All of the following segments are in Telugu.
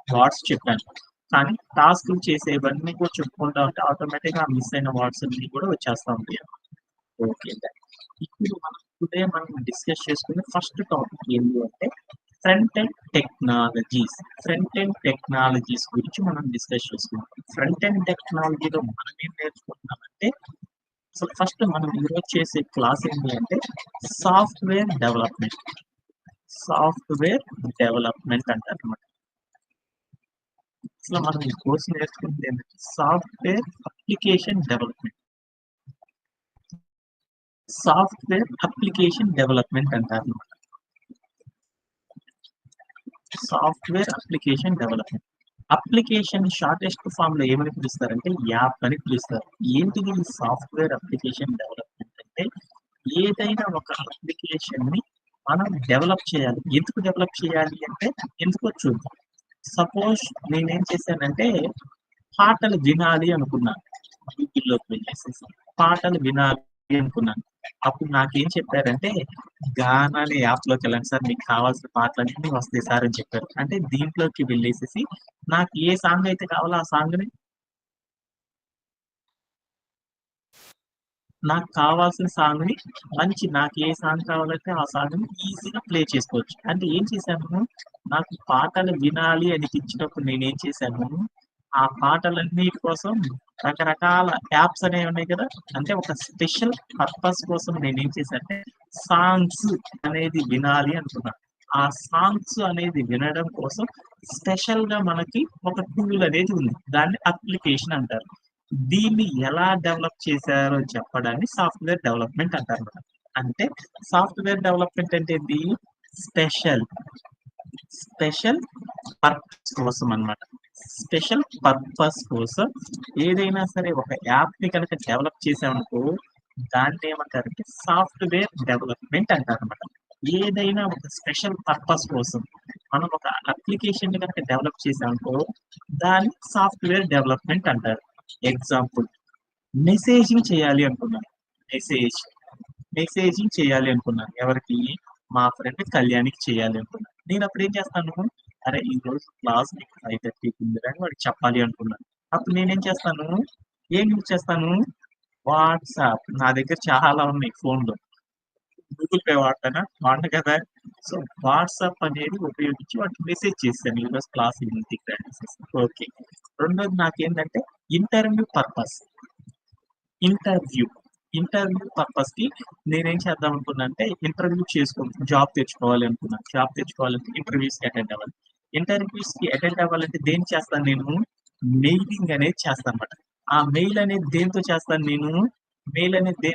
వర్డ్స్ చెప్పాను. కానీ టాస్క్‌లు చేసేవన్నీ కూడా చెప్పుకుంటా ఉంటే ఆటోమేటిక్‌గా ఆ మిస్ అయిన వర్డ్స్ అన్నీ కూడా వచ్చేస్తా ఉంటాయి. ఓకే. టుడే మనం డిస్కస్ చేసుకునే ఫస్ట్ టాపిక్ ఏంటి అంటే front end technologies. Front end technologies గురించి మనం డిస్కస్ చేసుకుందాం. ఫ్రంట్ ఎండ్ టెక్నాలజీలో మనం ఏం నేర్చుకుంటున్నామంటే అసలు ఫస్ట్ మనం ఈరోజు చేసే క్లాస్ ఏంటి అంటే సాఫ్ట్‌వేర్ డెవలప్‌మెంట్. సాఫ్ట్‌వేర్ డెవలప్‌మెంట్ అంటారనమాట. అసలు మనం ఈ కోర్స్ నేర్చుకుంది ఏంటంటే software application development. Software application development అంటారనమాట. Software application development. Application shortest ఫామ్‌లో ఏమని పిలుస్తారంటే యాప్ అని పిలుస్తారు. ఏంటిది ఈ సాఫ్ట్‌వేర్ అప్లికేషన్ డెవలప్‌మెంట్ అంటే ఏదైనా ఒక అప్లికేషన్‌ని మనం డెవలప్ చేయాలి. ఎందుకు డెవలప్ చేయాలి అంటే ఎందుకో చూద్దాం. సపోజ్ నేనేం చేశానంటే పాటలు వినాలి అనుకున్నాను. గూగుల్‌లోకి వెళ్ళేసేసి పాటలు వినాలి అనుకున్నాను. అప్పుడు నాకేం చెప్పారంటే, గానా అనే యాప్‌లోకెళ్ళండి సార్ మీకు కావాల్సిన పాటలన్నీ వస్తాయి సార్ అని చెప్పారు. అంటే దీంట్లోకి వెళ్ళేసేసి నాకు ఏ సాంగ్ అయితే కావాలో ఆ సాంగ్‌ని నాకు కావాల్సిన సాంగ్‌ని నాకు ఏ సాంగ్ కావాలంటే ఆ సాంగ్‌ని ఈజీగా ప్లే చేసుకోవచ్చు. అంటే ఏం చేశాను, నాకు పాటలు వినాలి అనిపించినప్పుడు నేనేం చేశాను, ఆ పాటలన్నిటి కోసం రకరకాల యాప్స్ అనేవి ఉన్నాయి కదా! అంటే ఒక స్పెషల్ పర్పస్ కోసం నేనేం చేశానంటే సాంగ్స్ అనేది వినాలి అనుకున్నాను. ఆ సాంగ్స్ అనేది వినడం కోసం స్పెషల్‌గా మనకి ఒక టూల్ అనేది ఉంది. దాన్ని అప్లికేషన్ అంటారు. దీన్ని ఎలా డెవలప్ చేశారో చెప్పడాన్ని సాఫ్ట్‌వేర్ డెవలప్‌మెంట్ అంటారన్నమాట. అంటే సాఫ్ట్‌వేర్ డెవలప్‌మెంట్ అంటే ఏంటి? స్పెషల్, స్పెషల్ పర్పస్ కోసం అన్నమాట. స్పెషల్ పర్పస్ కోసం ఏదైనా సరే ఒక యాప్‌ని కనుక డెవలప్ చేసామనుకో దాన్నేమంటారంటే సాఫ్ట్‌వేర్ డెవలప్‌మెంట్ అంటారన్నమాట. ఏదైనా ఒక స్పెషల్ పర్పస్ కోసం మనం ఒక అప్లికేషన్‌ని గనుక డెవలప్ చేసామనుకో దాన్ని సాఫ్ట్‌వేర్ డెవలప్‌మెంట్ అంటారు. ఎగ్జాంపుల్ మెసేజింగ్ చేయాలి అనుకున్నాను. మెసేజ్. మెసేజింగ్ చేయాలి అనుకున్నాను. ఎవరికి? మా ఫ్రెండ్ కళ్యాణికి చేయాలి అనుకున్నాను. నేనప్పుడు ఏం చేస్తాను, అరే! ఈరోజు క్లాస్ మీకు 5:30కి ఉందిరా అని వాడికి చెప్పాలి అనుకున్నాను. అప్పుడు నేనేం చేస్తాను, ఏం యూజ్ చేస్తాను? వాట్సాప్. నా దగ్గర చాలా ఉన్నాయి ఫోన్‌లో. గూగుల్ పే వాడతానా? వాడను కదా! సో, వాట్సాప్ అనేది ఉపయోగించి వాడికి మెసేజ్ చేశాను. ఈరోజు క్లాస్ ఇంటికి రా అనేసేసి. ఓకే. రెండోది నాకేంటంటే ఇంటర్వ్యూ పర్పస్. ఇంటర్వ్యూ. ఇంటర్వ్యూ పర్పస్‌కి నేనేం చేద్దాం అనుకున్నానంటే, ఇంటర్వ్యూ జాబ్ తెచ్చుకోవాలి అనుకున్నాను. జాబ్ తెచ్చుకోవాలంటే ఇంటర్వ్యూస్‌కి అటెండ్ అవ్వాలి. ఇంటర్వ్యూస్‌కి అటెండ్ అవ్వాలంటే దేనికి చేస్తాను నేను? మెయిలింగ్ అనేది చేస్తానన్నమాట. ఆ మెయిల్ అనేది దేనితో చేస్తాను నేను? మెయిల్ అనేది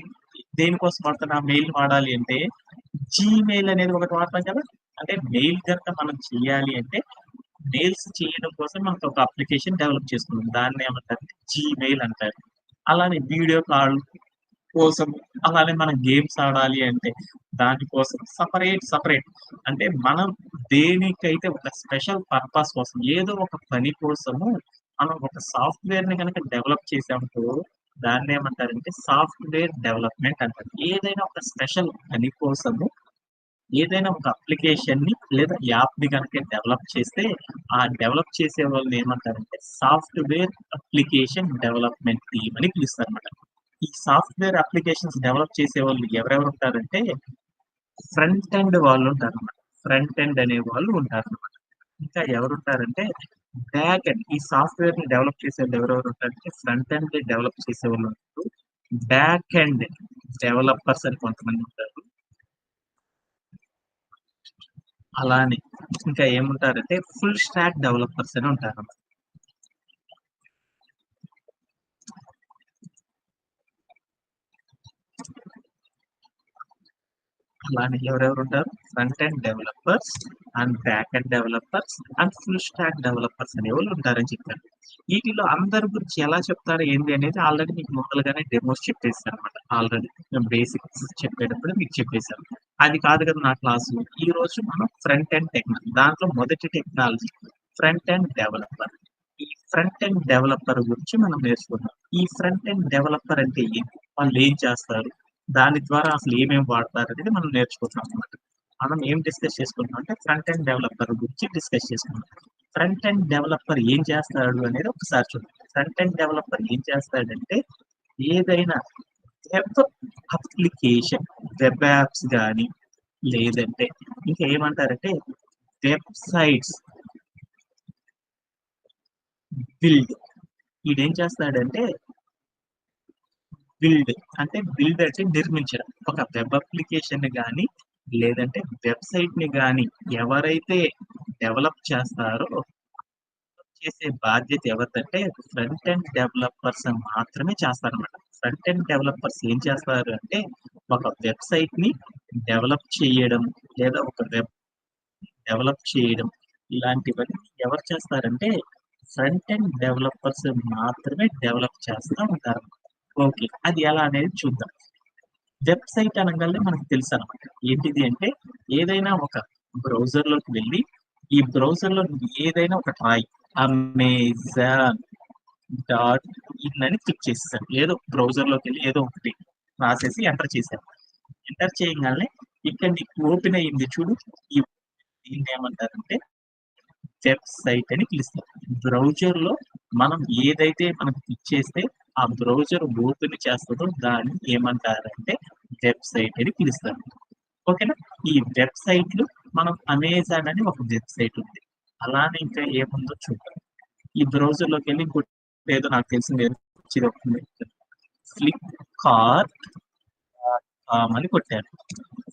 దేనికోసం వాడతాను? ఆ మెయిల్ వాడాలి అంటే, జీమెయిల్ అనేది ఒకటి వాడతాం కదా! అంటే మెయిల్ గనుక మనం చేయాలి అంటే, మెయిల్స్ చేయడం కోసం మనకు ఒక అప్లికేషన్ డెవలప్ చేసుకున్నాం. దాన్నేమంటారంటే జీమెయిల్ అంటారు. అలానే వీడియో కాల్ కోసం, అలానే మనం గేమ్స్ ఆడాలి అంటే దానికోసం సెపరేట్ అంటే మనం దేనికైతే ఒక స్పెషల్ పర్పస్ కోసం ఏదో ఒక పని కోసము మనం ఒక సాఫ్ట్‌వేర్‌ని గనక డెవలప్ చేసామనుకో దాన్నేమంటారంటే సాఫ్ట్‌వేర్ డెవలప్‌మెంట్ అంటారు. ఏదైనా ఒక స్పెషల్ పని కోసము ఏదైనా ఒక అప్లికేషన్‌ని లేదా యాప్‌ని గనక డెవలప్ చేస్తే, ఆ డెవలప్ చేసే వాళ్ళని ఏమంటారంటే సాఫ్ట్‌వేర్ అప్లికేషన్ డెవలప్‌మెంట్ టీమ్ అని పిలుస్తారన్నమాట. ఈ సాఫ్ట్‌వేర్ అప్లికేషన్స్ డెవలప్ చేసేవాళ్ళు ఎవరెవరు ఉంటారంటే, ఫ్రంట్ ఎండ్ వాళ్ళు ఉంటారన్నమాట. ఫ్రంట్ ఎండ్ అనేవాళ్ళు ఉంటారన్నమాట. ఇంకా ఎవరుంటారంటే, బ్యాక్ ఎండ్ ఈ సాఫ్ట్‌వేర్‌ని డెవలప్ చేసేవాళ్ళు ఎవరెవరు ఉంటారంటే, ఫ్రంట్ ఎండ్ డెవలప్ చేసేవాళ్ళు ఉంటారు. బ్యాక్ ఎండ్ డెవలపర్స్ అని కొంతమంది ఉంటారు. అలానే ఇంకా ఏముంటారంటే, ఫుల్ స్టాక్ డెవలపర్స్ అని ఉంటారన్నమాట. అలానే ఎవరెవరుంటారు? Front end developers and back end developers and full stack developers అనేవాళ్ళు ఉంటారని చెప్పాను. వీటిలో అందరి గురించి ఎలా చెప్తారు ఏంది అనేది ఆల్రెడీ మీకు ముందలుగానే డెమోస్ చెప్పేసానన్నమాట. ఆల్రెడీ నేను బేసిక్స్ చెప్పేటప్పుడు మీకు చెప్పేసాను. అది కాదు కదా నా క్లాసు. ఈరోజు మనం ఫ్రంట్ ఎండ్ టెక్నాలజీ దాంట్లో మొదటి టెక్నాలజీ ఫ్రంట్ ఎండ్ డెవలపర్. ఈ ఫ్రంట్ ఎండ్ డెవలపర్ గురించి మనం నేర్చుకుందాం. ఈ ఫ్రంట్ ఎండ్ డెవలపర్ అంటే ఏంటి? వాళ్ళు ఏం చేస్తారు? దాని ద్వారా అసలు ఏమేమి వాడతారనేది మనం నేర్చుకుంటున్నాం అన్నమాట. మనం ఏం డిస్కస్ చేసుకుంటున్నాం అంటే ఫ్రంట్ ఎండ్ డెవలపర్ గురించి డిస్కస్ చేసుకుందాం. ఫ్రంట్ ఎండ్ డెవలపర్ ఏం చేస్తాడు అనేది ఒకసారి చూద్దాం. ఫ్రంట్ ఎండ్ డెవలపర్ ఏం చేస్తాడంటే ఏదైనా వెబ్ అప్లికేషన్, వెబ్ యాప్స్ గాని లేదంటే ఇంకా ఏమంటారంటే వెబ్‌సైట్స్ బిల్డ్. ఈడేం చేస్తాడంటే బిల్డ్ బిల్డ్ అంటే నిర్మించడం. ఒక వెబ్ అప్లికేషన్‌ని గాని, లేదంటే వెబ్‌సైట్‌ని గాని ఎవరైతే డెవలప్ చేస్తారో చేసే బాధ్యత ఎవరిదంటే ఫ్రంట్ ఎండ్ డెవలపర్స్ మాత్రమే చేస్తారన్నమాట. ఫ్రంట్ ఎండ్ డెవలపర్స్ ఏం చేస్తారు అంటే ఒక వెబ్‌సైట్‌ని డెవలప్ చేయడం, లేదా ఒక వెబ్ డెవలప్ చేయడం ఇలాంటివన్నీ ఎవరు చేస్తారంటే ఫ్రంట్ ఎండ్ డెవలపర్స్ మాత్రమే డెవలప్ చేస్తా ఉంటారు. ఓకే. అది ఎలా అనేది చూద్దాం. వెబ్‌సైట్ అనంగాల్నే మనకు తెలుసనమాట. ఏంటిది అంటే ఏదైనా ఒక బ్రౌజర్‌లోకి వెళ్లి, ఈ బ్రౌజర్‌లో నువ్వు ఏదైనా ఒకటి రాయి. అమెజాన్ డాట్ ఇన్ అని క్లిక్ చేసేసాను. ఏదో బ్రౌజర్‌లోకెళ్ళి ఏదో ఒకటి రాసేసి ఎంటర్ చేశాను. ఎంటర్ చేయంగాల్నే ఇక్కడ నీకు ఓపెన్ అయింది చూడు. ఈ దీన్నేమంటారంటే వెబ్‌సైట్ అని పిలుస్తారు. బ్రౌజర్‌లో మనం ఏదైతే మనం క్లిక్ చేస్తే ఆ బ్రౌజర్ ఓపెన్ చేస్తదో దాన్ని ఏమంటారంటే వెబ్‌సైట్ అని పిలుస్తారు. ఓకేనా? ఈ వెబ్‌సైట్‌లు మనం అమెజాన్ అని ఒక వెబ్‌సైట్ ఉంది. అలానే ఇంకా ఏముందో చూద్దాం. ఈ బ్రౌజర్‌లోకెళ్ళి ఇంకోటి ఏదో నాకు తెలిసింది ఏదో చిరొస్తుంది. ఫ్లిప్‌కార్ట్ అని కొట్టాను.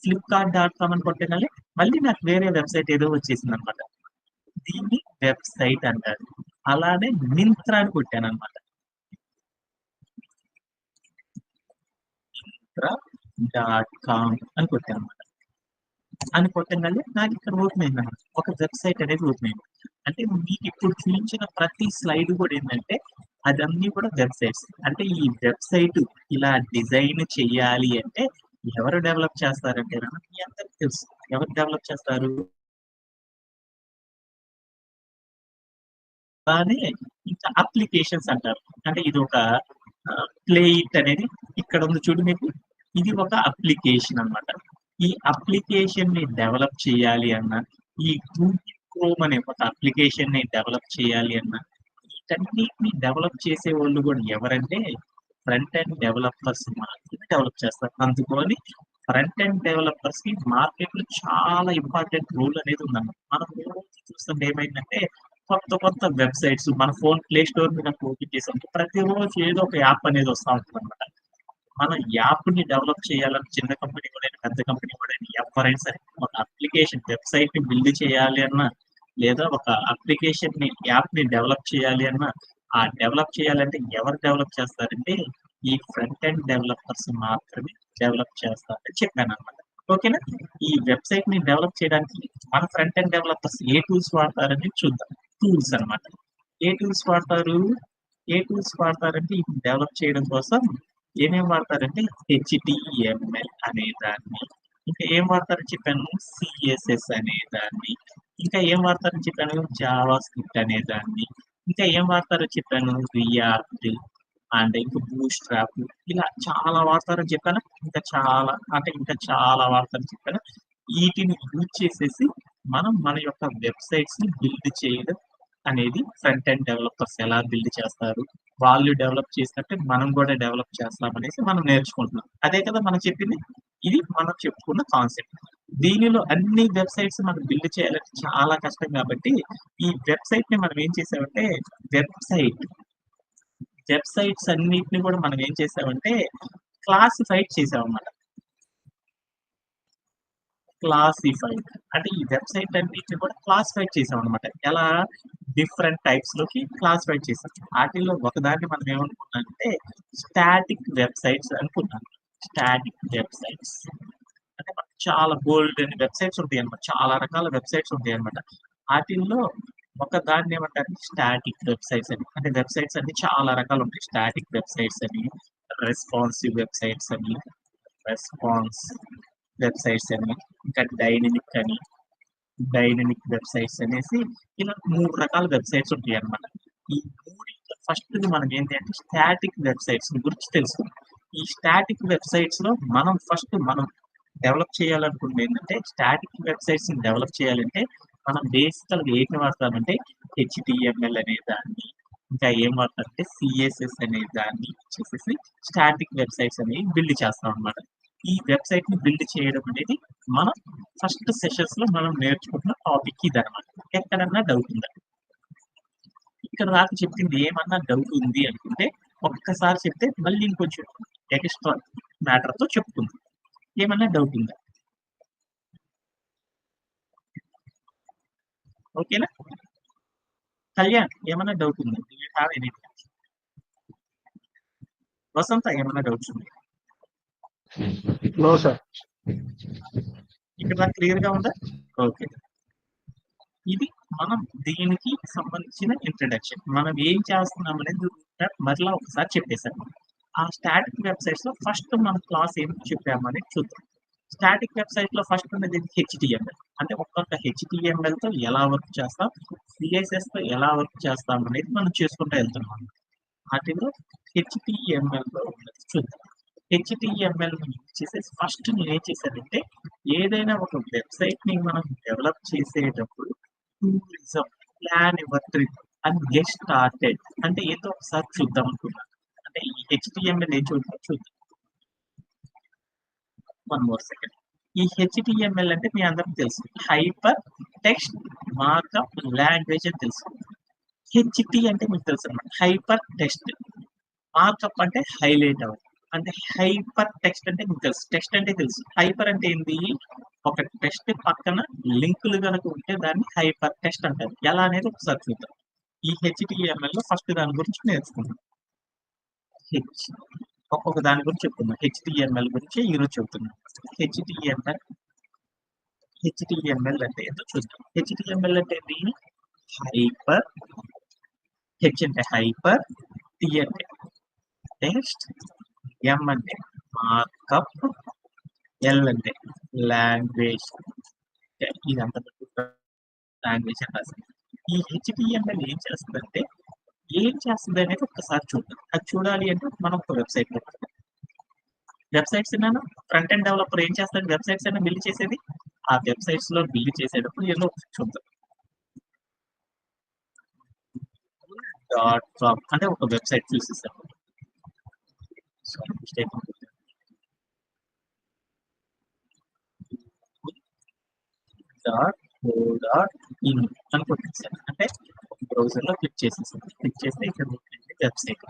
ఫ్లిప్‌కార్ట్ డాట్ కామ్ అని కొట్టగానే మళ్ళీ నాకు వేరే వెబ్‌సైట్ ఏదో వచ్చేసిందనమాట. దీన్ని వెబ్‌సైట్ అంటారు. అలానే మింత్రా అని కొట్టాననమాట. మింత్రా డాట్ కామ్ అని కొట్టాననమాట. అని కొట్టంగానే నాకిక్కడ ఓపెన్ అయిందనమాట. ఒక వెబ్‌సైట్ అనేది ఓపెన్ అయింది. అంటే మీకిప్పుడు చూయించిన ప్రతి స్లైడ్ కూడా ఏందంటే అదన్నీ కూడా వెబ్‌సైట్స్. అంటే ఈ వెబ్‌సైట్ ఇలా డిజైన్ చెయ్యాలి అంటే ఎవరు డెవలప్ చేస్తారంటేనా మీ అందరికి తెలుసు. ఎవరు డెవలప్ చేస్తారు? అలానే ఇంకా అప్లికేషన్స్ అంటారు. అంటే ఇదొక ప్లే ఇట్ అనేది ఇక్కడ ఉంది చూడు మీకు. ఇది ఒక అప్లికేషన్ అన్నమాట. ఈ అప్లికేషన్‌ని డెవలప్ చేయాలి అన్నా, ఈ గూగుల్ క్రోమ్ అనే ఒక అప్లికేషన్‌ని డెవలప్ చేయాలి అన్నా, వీటన్నిటిని డెవలప్ చేసేవోళ్ళు గూడా ఎవరంటే ఫ్రంట్ ఎండ్ డెవలపర్స్ మాత్రమే డెవలప్ చేస్తారు. అందుకని ఫ్రంట్ ఎండ్ డెవలపర్స్‌కి మార్కెట్‌లో చాలా ఇంపార్టెంట్ రోల్ అనేది ఉందన్నమాట. మనం రోజు చూస్తుంటే ఏమైందంటే కొత్త కొత్త వెబ్‌సైట్స్ మన ఫోన్ ప్లే స్టోర్ మీద ఓపెన్ చేసామంటే ప్రతిరోజు ఏదో ఒక యాప్ అనేది వస్తా ఉంటదన్నమాట. మనం యాప్‌ని డెవలప్ చేయాలని చిన్న కంపెనీ గూడైనా, పెద్ద కంపెనీ గూడైనా ఎవ్వరైనా సరే ఒక అప్లికేషన్ వెబ్‌సైట్‌ని బిల్డ్ చేయాలి అన్నా, లేదా ఒక అప్లికేషన్‌ని యాప్‌ని డెవలప్ చేయాలి అన్నా, ఆ డెవలప్ చేయాలంటే ఎవరు డెవలప్ చేస్తారంటే ఈ ఫ్రంట్ ఎండ్ డెవలపర్స్ మాత్రమే డెవలప్ చేస్తారని చెప్పానన్నమాట. ఓకేనా? ఈ వెబ్‌సైట్‌ని డెవలప్ చేయడానికి మన ఫ్రంట్ ఎండ్ డెవలపర్స్ ఏ టూల్స్ వాడతారని చూద్దాం. టూల్స్ అన్నమాట. ఏ టూల్స్ వాడతారు? ఏ టూల్స్ వాడతారంటే ఇది డెవలప్ చేయడం కోసం ఏమేం వాడతారంటే హెచ్‌టీఎంఎల్ అనే దాన్ని, ఇంకా ఏం వాడతారని చెప్పాను సీఎస్ఎస్ అనే దాన్ని, ఇంకా ఏం వాడతారని చెప్పాను జావా స్క్రిప్ట్ అనే దాన్ని, ఇంకా ఏం వాడతారో చెప్పాను రియాక్ట్ అండ్ ఇంకా బూట్‌స్ట్రాప్ ఇలా చాలా వాడతారని చెప్పానా? ఇంకా చాలా వాడతారని చెప్పానా? ఈటిని యూజ్ చేసేసి మనం మన యొక్క వెబ్‌సైట్స్‌ని బిల్డ్ చేయడం అనేది ఫ్రంట్ ఎండ్ డెవలపర్స్ ఎలా బిల్డ్ చేస్తారు? వాళ్ళు డెవలప్ చేసినట్టే మనం గూడా డెవలప్ చేస్తామనేసి మనం నేర్చుకుంటున్నాం. అదే కదా మనం చెప్పింది. ఇది మనం చెప్పుకున్న కాన్సెప్ట్. దీనిలో అన్ని వెబ్‌సైట్స్ మనం బిల్డ్ చేయాలంటే చాలా కష్టం గాబట్టి, ఈ వెబ్‌సైట్‌ని మనం ఏం చేసామంటే వెబ్‌సైట్ వెబ్‌సైట్స్ అన్నిటిని గూడా మనం ఏం చేసామంటే క్లాసిఫైడ్ చేసామన్నమాట. క్లాసిఫైడ్. అంటే ఈ వెబ్‌సైట్ అన్నిటిని కూడా క్లాసిఫైడ్ చేసామన్నమాట. ఎలా? డిఫరెంట్ టైప్స్‌లోకి క్లాసిఫైడ్ చేసాం. ఆటిల్లో ఒకదాన్ని మనం ఏమనుకున్నామంటే స్టాటిక్ వెబ్‌సైట్స్ అనుకున్నాం. Static websites. అంటే మనకు చాలా బోలెడన్ని వెబ్‌సైట్స్ ఉంటాయన్నమాట. చాలా రకాల వెబ్‌సైట్స్ ఉంటాయన్నమాట. ఆటిల్లో ఒకదాన్ని ఏమంటారంటే స్టాటిక్ వెబ్‌సైట్స్ అని. అంటే వెబ్‌సైట్స్ అన్ని చాలా రకాలుంటాయి. స్టాటిక్ వెబ్‌సైట్స్ అని, రెస్పాన్సివ్ వెబ్‌సైట్స్ అని, రెస్పాన్స్ వెబ్‌సైట్స్ అని, ఇంకా డైనమిక్ వెబ్‌సైట్స్ అనేసి ఇలా 3 రకాల వెబ్‌సైట్స్ ఉంటాయన్నమాట. ఈ మూడిట్లో ఫస్ట్‌ది మనం ఏంటి అంటే స్టాటిక్ వెబ్‌సైట్స్ గురించి తెలుసుకుందాం. ఈ స్టాటిక్ వెబ్‌సైట్స్‌లో మనం డెవలప్ చేయాలనుకుంది ఏంటంటే స్టాటిక్ వెబ్‌సైట్స్‌ని డెవలప్ చేయాలంటే మనం బేసికల్‌గా ఏంటి వాడతామంటే హెచ్‌టీఎంఎల్ అనే దాన్ని, ఇంకా ఏం వాడతామంటే సీఎస్ఎస్ అనే దాన్ని చేసేసి స్టాటిక్ వెబ్‌సైట్స్ అనేవి బిల్డ్ చేస్తామనమాట. ఈ వెబ్‌సైట్‌ని బిల్డ్ చేయడం అనేది మనం ఫస్ట్ సెషన్స్‌లో మనం నేర్చుకుంటున్న టాపిక్ ఇదనమాట. ఎక్కడన్నా డౌట్ ఉందా? ఇక్కడ దాకా చెప్పింది ఏమన్నా డౌట్ ఉంది అనుకుంటే ఒక్కసారి చెప్తే మళ్ళీ ఇంకొంచెం ఎక్స్‌ట్రా మ్యాటర్‌తో చెప్పుకుందాం. ఏమన్నా డౌట్ ఉందా? ఓకేనా? కళ్యాణ్ ఏమన్నా డౌట్ ఉందా? Do you have anything? Vasanta ఏమన్నా డౌట్స్ ఉన్నాయా? No sir. ఇక్కడ దాకా క్లియర్‌గా ఉందా? ఓకే. ఇది మనం దీనికి సంబంధించిన ఇంట్రడక్షన్. మనం ఏం చేస్తున్నాం అనేది మరలా ఒకసారి చెప్పేసాను. ఆ స్టాటిక్ వెబ్‌సైట్స్‌లో ఫస్ట్ మన క్లాస్ ఏం చెప్పామనేది చూద్దాం. స్టాటిక్ వెబ్‌సైట్‌లో ఫస్ట్ ఉన్నది హెచ్‌టీఎంఎల్. అంటే ఒక్కొక్క హెచ్‌టీఎంఎల్‌తో ఎలా వర్క్ చేస్తాం, సీఎస్ఎస్‌తో ఎలా వర్క్ చేస్తాం అనేది మనం చేసుకుంటూ వెళ్తున్నాం. వాటిలో హెచ్‌టీఎంఎల్‌లో ఉన్నది చూద్దాం. హెచ్‌టీఎంఎల్‌ని యూజ్ చేసేసి ఫస్ట్ నేనేం చేశానంటే ఏదైనా ఒక వెబ్‌సైట్‌ని మనం డెవలప్ చేసేటప్పుడు tourism, plan your trip and get started అంటే ఏంటో ఒకసారి చూద్దాం అనుకున్నాను. అంటే ఈ హెచ్‌టీఎంఎల్ ఏం చూద్దాం. One more second. ఈ హెచ్‌టీఎంఎల్ అంటే మీ అందరికి తెలుసు. హైపర్ టెక్స్ట్ మార్కప్ లాంగ్వేజ్ అని తెలుసు. హెచ్‌టి అంటే మీకు తెలుసనమాట. Hyper text. మార్కప్ అంటే హైలైట్ అవ్వడం. అంటే హైపర్ టెక్స్ట్ అంటే మీకు తెలుసు. టెక్స్ట్ అంటే తెలుసు. హైపర్ అంటే ఏంది? ఒక టెక్స్ట్ పక్కన లింకులు గనక ఉంటే దాన్ని హైపర్ టెక్స్ట్ అంటారు. ఎలా అనేది ఒకసారి చూద్దాం. ఈ హెచ్‌టీఎంఎల్‌లో ఫస్ట్ దాని గురించి నేర్చుకుందాం. హెచ్ ఒక్కొక్క దాని గురించి చెప్పుకుందాం. హెచ్‌టీఎంఎల్ గురించి ఈరోజు చెప్తున్నాం. హెచ్‌టీఎంఎల్ హెచ్‌టీఎంఎల్ అంటే ఏంటో చూద్దాం. హెచ్‌టీఎంఎల్ అంటే ఏంటి? హైపర్ హెచ్ అంటే హైపర్, టి అంటే టెక్స్ట్, ఎం అంటే మార్కప్, ఎల్ అంటే లాంగ్వేజ్. ఇదంతా లాంగ్వేజ్ అని రాసింది. ఈ హెచ్‌టీఎంఎల్ ఏం చేస్తుంది అనేది ఒక్కసారి చూద్దాం. అది చూడాలి అంటే మనం ఒక వెబ్‌సైట్‌లో వెబ్‌సైట్స్ ఏమైనా ఫ్రంట్ ఎండ్ డెవలపర్ ఏం చేస్తాడు? వెబ్‌సైట్స్ అయినా బిల్డ్ చేసేది. ఆ వెబ్‌సైట్స్‌లో బిల్డ్ చేసేటప్పుడు ఏదో ఒకటి చూద్దాం. .com అంటే ఒక వెబ్‌సైట్ చూసేసాం. సారీ మిస్టేక్ .co.in అని కొట్టేసాను. అంటే బ్రౌజర్‌లో క్లిక్ చేసేసాను. క్లిక్ చేస్తే ఇక్కడ వెబ్‌సైట్.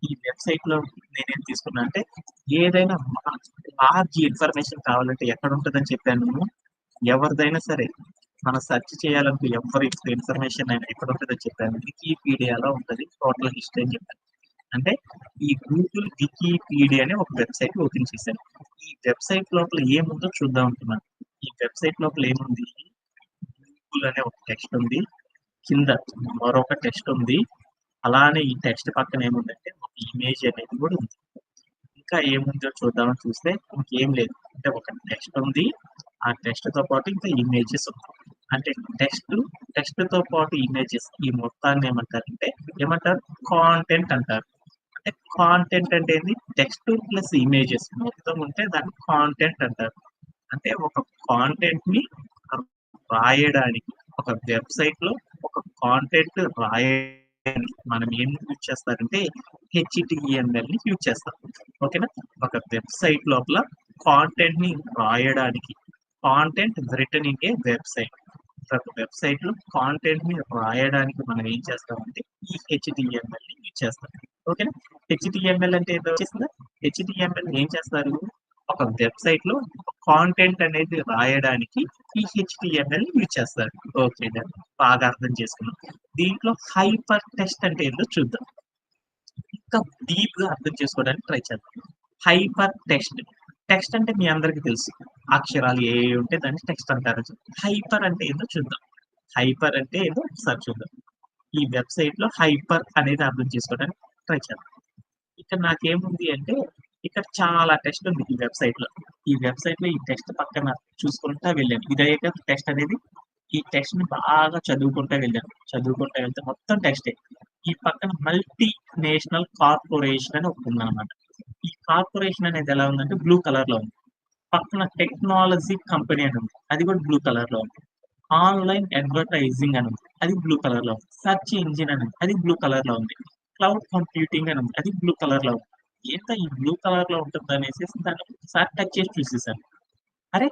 ఈ వెబ్‌సైట్‌లో నేనేం తీసుకున్నా అంటే ఏదైనా లార్జ్ ఇన్ఫర్మేషన్ కావాలంటే ఎక్కడ ఉంటదని చెప్పాను నేను. ఎవరిదైనా సరే మనం సెర్చ్ చేయాలంటే ఎవరి ఇన్ఫర్మేషన్ అయినా ఎక్కడ ఉంటదని చెప్పాను. వికీపీడియాలో ఉంటది. టోటల్ హిస్టరీ అని చెప్పాను. అంటే ఈ గూగుల్ వికీపీడియా అనే ఒక వెబ్‌సైట్ ఓపెన్ చేశాను. ఈ వెబ్‌సైట్ లోపల ఏముందో చూద్దాం అనుకున్నాను. ఈ వెబ్‌సైట్ లోపల ఏముంది? గూగుల్ అనే ఒక టెక్స్ట్ ఉంది. కింద మరొక టెక్స్ట్ ఉంది. అలానే ఈ టెక్స్ట్ పక్కన ఏముందంటే ఒక ఇమేజ్ అనేది కూడా ఉంది. ఇంకా ఏముందో చూద్దామని చూస్తే ఇంకేం లేదు. అంటే ఒక టెక్స్ట్ ఉంది. ఆ టెక్స్ట్‌తో పాటు ఇంకా ఇమేజెస్ ఉన్నాయి. అంటే టెక్స్ట్‌తో పాటు ఇమేజెస్ ఈ మొత్తాన్ని ఏమంటారు? కాంటెంట్ అంటారు. అంటే కాంటెంట్ అంటే ఏంది? టెక్స్ట్ ప్లస్ ఇమేజెస్ మొత్తం ఉంటే దాన్ని కాంటెంట్ అంటారు. అంటే ఒక కాంటెంట్‌ని రాయడానికి ఒక వెబ్‌సైట్‌లో ఒక కాంటెంట్ రాయడానికి మనం ఏం యూజ్ చేస్తారంటే హెచ్‌టీఎంఎల్‌ని యూజ్ చేస్తాం. ఓకేనా? ఒక వెబ్‌సైట్ లోపల కాంటెంట్‌ని రాయడానికి content return in a website. ఒక వెబ్‌సైట్‌లో కాంటెంట్‌ని రాయడానికి మనం ఏం చేస్తామంటే ఈ హెచ్‌టీఎంఎల్‌ని యూజ్ చేస్తాం. ఓకేనా? హెచ్‌టీఎంఎల్ అంటే ఏంటో వచ్చేసిందా? హెచ్‌టీఎంఎల్ ఏం చేస్తారు? ఒక వెబ్‌సైట్‌లో కాంటెంట్ అనేది రాయడానికి ఈ హెచ్‌టీఎంఎల్ యూజ్ చేస్తారు. Okay done. బాగా అర్థం చేసుకున్నాం. దీంట్లో హైపర్ టెక్స్ట్ అంటే ఏంటో చూద్దాం. ఇంకా డీప్‌గా అర్థం చేసుకోవడానికి ట్రై చేద్దాం. Hyper text. టెక్స్ట్ అంటే మీ అందరికీ తెలుసు. అక్షరాలు ఏవి ఉంటే దాన్ని టెక్స్ట్ అంటారు. హైపర్ అంటే ఏంటో చూద్దాం. హైపర్ అంటే ఏందో ఒకసారి చూద్దాం. ఈ వెబ్‌సైట్‌లో హైపర్ అనేది అర్థం చేసుకోవడానికి ట్రై చేద్దాం. ఇక్కడ నాకేముంది అంటే ఇక్కడ చాలా టెక్స్ట్ ఉంది ఈ వెబ్‌సైట్‌లో. ఈ వెబ్‌సైట్‌లో ఈ టెక్స్ట్ పక్కన చూసుకుంటా వెళ్ళాను. ఇదే కదా టెక్స్ట్ అనేది. ఈ టెక్స్ట్‌ని బాగా చదువుకుంటా వెళ్ళాను. చదువుకుంటా వెళ్తే మొత్తం టెక్స్టే. ఈ పక్కన మల్టీ నేషనల్ కార్పొరేషన్ అని ఒకటి ఉందన్నమాట. ఈ కార్పొరేషన్ అనేది ఎలా ఉందంటే బ్లూ కలర్‌లో ఉంది. పక్కన టెక్నాలజీ కంపెనీ అని ఉంది. అది కూడా బ్లూ కలర్‌లో ఉంది. ఆన్‌లైన్ అడ్వర్టైజింగ్ అని ఉంది. అది బ్లూ కలర్‌లో ఉంది. సెర్చ్ ఇంజిన్ అని ఉంది. అది బ్లూ కలర్‌లో ఉంది. క్లౌడ్ కంప్యూటింగ్ అని ఉంది. అది బ్లూ కలర్‌లో ఉంది. ఏంటో ఈ బ్లూ కలర్‌లో ఉంటుందనేసేసి దాన్ని ఒకసారి టచ్ చేసి చూసేసాను. అరే!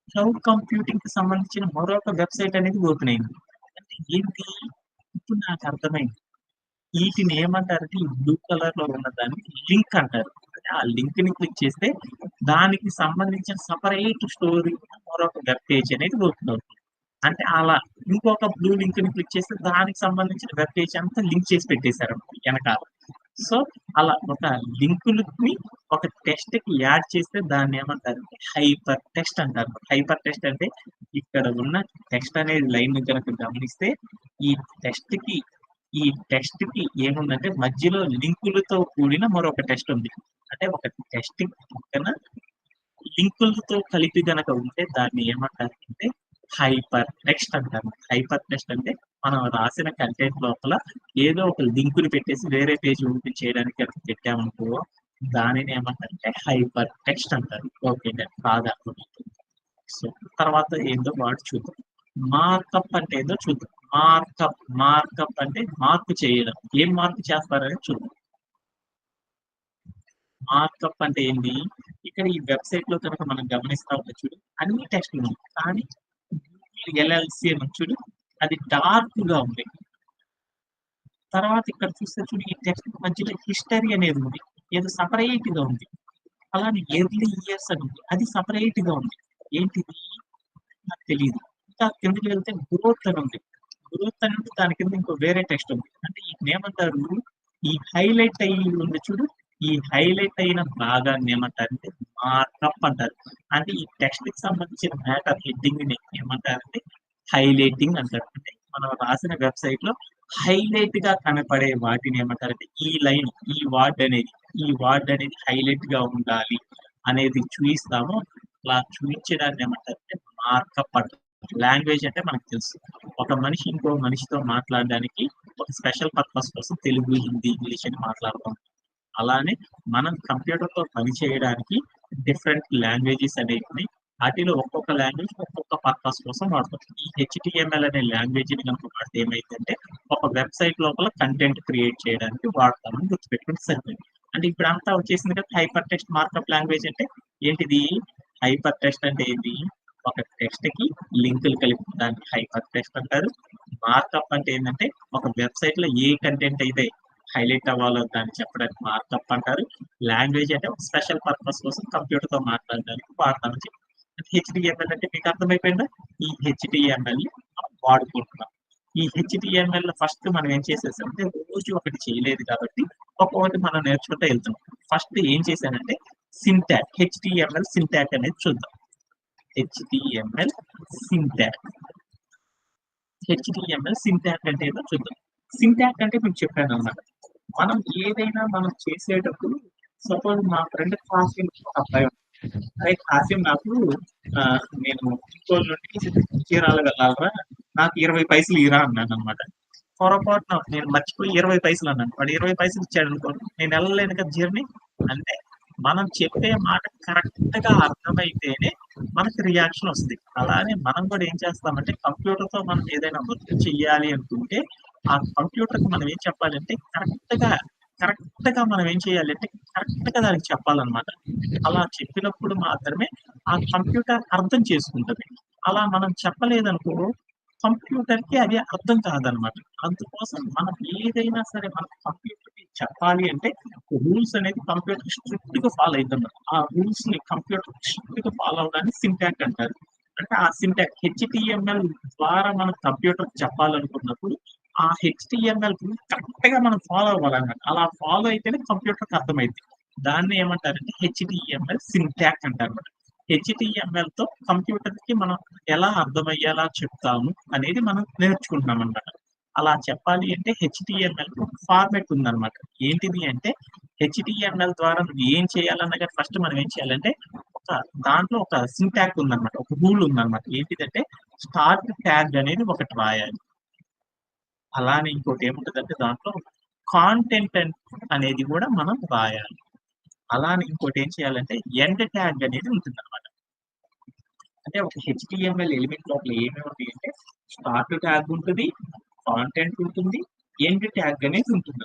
క్లౌడ్ కంప్యూటింగ్‌కి సంబంధించిన మరొక వెబ్‌సైట్ అనేది ఓపెన్ అయింది. అంటే ఏంటి? ఇప్పుడు నాకు అర్థమైంది. ఈటిని ఏమంటారంటే ఈ బ్లూ కలర్‌లో ఉన్నదాన్ని లింక్ అంటారు. అంటే ఆ లింక్‌ని క్లిక్ చేస్తే దానికి సంబంధించిన సెపరేట్ స్టోరీ మరొక వెబ్ పేజ్ అనేది ఓపెన్ అవుతుంది. అంటే అలా ఇంకొక బ్లూ లింక్‌ని క్లిక్ చేస్తే దానికి సంబంధించిన వెబ్ పేజ్ అంతా లింక్ చేసి పెట్టేసారన్నమాట ఎనకాల. సో, అలా ఒక లింకులని ఒక టెక్స్ట్‌కి యాడ్ చేస్తే దాన్నేమంటారంటే హైపర్ టెక్స్ట్ అంటారు. హైపర్ టెక్స్ట్ అంటే ఇక్కడ ఉన్న టెక్స్ట్ అనేది లైన్‌ని గనక గమనిస్తే ఈ టెక్స్ట్‌కి ఈ టెక్స్ట్‌కి ఏముందంటే మధ్యలో లింకులతో కూడిన మరొక టెక్స్ట్ ఉంది. అంటే ఒక టెక్స్ట్ పక్కన లింకులతో కలిపి గనక ఉంటే దాన్ని ఏమంటారంటే హైపర్ టెక్స్ట్ అంటారు. హైపర్ టెక్స్ట్ అంటే మనం రాసిన కంటెంట్ లోపల ఏదో ఒక లింక్‌ని పెట్టేసి వేరే పేజ్ ఓపెన్ చేయడానికి గనుక పెట్టామనుకో దానిని ఏమంటారంటే హైపర్ టెక్స్ట్ అంటారు. ఓకే. డన్. బాగా అర్థమైంది. సో, తర్వాత ఏందో వాడు చూద్దాం. మార్కప్ అంటే ఏందో చూద్దాం. మార్కప్ అంటే మార్పు చేయడం. ఏం మార్పు చేస్తారనేది చూద్దాం. మార్కప్ అంటే ఏంటి? ఇక్కడ ఈ వెబ్‌సైట్‌లో కనుక మనం గమనిస్తా ఉంటే చూడు అన్ని టెక్స్ట్‌లు ఉన్నాయి. కానీ ఎల్ఎల్‌సి అని ఉంది చూడు అది డార్క్‌గా ఉంది. తర్వాత ఇక్కడ చూస్తే చూడు ఈ టెక్స్ట్ మధ్యలో హిస్టరీ అనేది ఉంది. ఏదో సెపరేట్‌గా ఉంది. అలానే ఎర్లీ ఇయర్స్ అని ఉంది. అది సెపరేట్‌గా ఉంది. ఏంటిది? నాకు తెలీదు. ఇంకా కిందకి వెళ్తే గ్రోత్ అని ఉంది. గ్రోత్ అని ఉంటే దాని కింద ఇంకో వేరే టెక్స్ట్ ఉంది. అంటే ఈటినేమంటారు? ఈ హైలైట్ అయ్యి ఉంది చూడు. ఈ హైలైట్ అయిన భాగాన్ని ఏమంటారంటే మార్కప్ అంటారు. అంటే ఈ టెక్స్ట్‌కి సంబంధించిన మ్యాటర్ హెడ్డింగ్‌ని ఏమంటారంటే హైలైటింగ్ అంటారు. అంటే మనం రాసిన వెబ్‌సైట్‌లో హైలైట్‌గా కనపడే వాటిని ఏమంటారంటే ఈ లైన్, ఈ వర్డ్ అనేది హైలైట్‌గా ఉండాలి అనేది చూయిస్తాము. అలా చూయించడాన్ని ఏమంటారంటే మార్కప్ అంటారు. లాంగ్వేజ్ అంటే మనకు తెలుసు. ఒక మనిషి ఇంకో మనిషితో మాట్లాడడానికి ఒక స్పెషల్ పర్పస్ కోసం తెలుగు, హిందీ, ఇంగ్లీష్ అని మాట్లాడతాం. అలానే మనం కంప్యూటర్‌తో పని చేయడానికి డిఫరెంట్ లాంగ్వేజెస్ అనేటివి ఆటిలో ఒక్కొక్క లాంగ్వేజ్ ఒక్కొక్క పర్పస్ కోసం వాడతాం. ఈ హెచ్‌టీఎంఎల్ అనే లాంగ్వేజ్‌ని గనుక వాడితే ఏమైద్దంటే ఒక వెబ్‌సైట్ లోపల కంటెంట్ క్రియేట్ చేయడానికి వాడతామని గుర్తుపెట్టుకుంటే సరిపోయింది. అంటే ఇప్పుడంతా వచ్చేసింది కదా! హైపర్ టెక్స్ట్ మార్కప్ లాంగ్వేజ్ అంటే ఏంటిది? హైపర్ టెక్స్ట్ అంటే ఏంటి? ఒక టెక్స్ట్‌కి లింకులు కలిపి దాన్ని హైపర్ టెక్స్ట్ అంటారు. మార్కప్ అంటే ఏందంటే ఒక వెబ్‌సైట్‌లో ఏ కంటెంట్ అయితే హైలైట్ అవ్వాలో దాన్ని చెప్పడానికి మార్కప్ అంటారు. లాంగ్వేజ్ అంటే ఒక స్పెషల్ పర్పస్ కోసం కంప్యూటర్‌తో మాట్లాడడానికి వాడతామని చెప్పి. హెచ్‌టీఎంఎల్ అంటే మీకు అర్థమైపోయిందా? ఈ హెచ్‌టీఎంఎల్‌ని మనం వాడుకుంటున్నాం. ఈ హెచ్‌టీఎంఎల్‌లో ఫస్ట్ మనం ఏం చేసేసామంటే రోజు ఒకటి చేయలేదు కాబట్టి ఒక్కొక్కటి మనం నేర్చుకుంటూ వెళ్తున్నాం. ఫస్ట్ ఏం చేశానంటే హెచ్‌టీఎంఎల్ సింటాక్ అనేది చూద్దాం. హెచ్‌టీఎంఎల్ సింటాక్. హెచ్‌టీఎంఎల్ సింటాక్ అంటే ఏదో చూద్దాం. సింటాక్ అంటే మీకు చెప్పానన్నమాట. మనం చేసేటప్పుడు సపోజ్ మా ఫ్రెండ్ కాసిం ఒక అబ్బాయి ఉన్నాడు. అరే కాసిం నాకు నేను ఇంకోళ్ళ నుండి చీరాల వెళ్ళాలిరా నాకు 20 పైసలు ఇరా అన్నానన్నమాట. పొరపాటున నేను మర్చిపోయి 20 పైసలు అన్నాను. వాడు 20 పైసలు ఇచ్చాడనుకో నేను వెళ్ళలేను కదా జర్నీ. అంటే మనం చెప్పే మాట కరెక్ట్‌గా అర్థమైతేనే మనకి రియాక్షన్ వస్తది. అలానే మనం కూడా ఏం చేస్తామంటే కంప్యూటర్‌తో మనం ఏదైనా వర్క్ చేయాలి అనుకుంటే ఆ కంప్యూటర్‌కి మనం ఏం చెప్పాలంటే కరెక్ట్‌గా మనం ఏం చేయాలంటే కరెక్ట్‌గా దానికి చెప్పాలన్నమాట. అలా చెప్పినప్పుడు మాత్రమే ఆ కంప్యూటర్ అర్థం చేసుకుంటది. అలా మనం చెప్పలేదనుకో కంప్యూటర్‌కి అది అర్థం కాదనమాట. అందుకోసం మనం ఏదైనా సరే మన కంప్యూటర్‌కి చెప్పాలి అంటే రూల్స్ అనేది కంప్యూటర్ స్ట్రిక్ట్‌గా ఫాలో అయిద్దనమాట. ఆ రూల్స్‌ని కంప్యూటర్ స్ట్రిక్ట్‌గా ఫాలో అవ్వడాన్ని సింటాక్ అంటారు. అంటే ఆ సింటాక్ హెచ్‌టీఎంఎల్ ద్వారా మనం కంప్యూటర్‌కి చెప్పాలనుకున్నప్పుడు ఆ హెచ్‌టీఎంఎల్ కరెక్ట్‌గా మనం ఫాలో అవ్వాలన్నమాట. అలా ఫాలో అయితేనే కంప్యూటర్‌కి అర్థమైద్ది. దాన్ని ఏమంటారంటే హెచ్‌టీఎంఎల్ సింటాక్ అంటారన్నమాట. హెచ్‌టీఎంఎల్‌తో కంప్యూటర్‌కి మనం ఎలా అర్థమయ్యేలా చెప్తాము అనేది మనం నేర్చుకుంటున్నామనమాట. అలా చెప్పాలి అంటే హెచ్‌టీఎంఎల్‌కి ఒక ఫార్మాట్ ఉందనమాట. ఏంటిది అంటే హెచ్‌టీఎంఎల్ ద్వారా నువ్వు ఏం చేయాలన్నా గాని ఫస్ట్ మనం ఏం చేయాలంటే ఒక దాంట్లో ఒక సింటాక్ ఉందనమాట. ఒక రూల్ ఉందనమాట. ఏంటిదంటే స్టార్ట్ ట్యాగ్ అనేది ఒకటి రాయాలి. అలానే ఇంకోటి ఏముంటదంటే దాంట్లో కాంటెంట్ అనేది కూడా మనం రాయాలి. అలానే ఇంకోటి ఏం చేయాలంటే ఎండ్ ట్యాగ్ అనేది ఉంటుందనమాట. అంటే ఒక హెచ్టిఎంఎల్ ఎలిమెంట్ లోపల ఏమేమి ఉంటాయి అంటే స్టార్ట్ ట్యాగ్ ఉంటుంది, కాంటెంట్ ఉంటుంది, ఎండ్ ట్యాగ్ అనేది ఉంటుంది.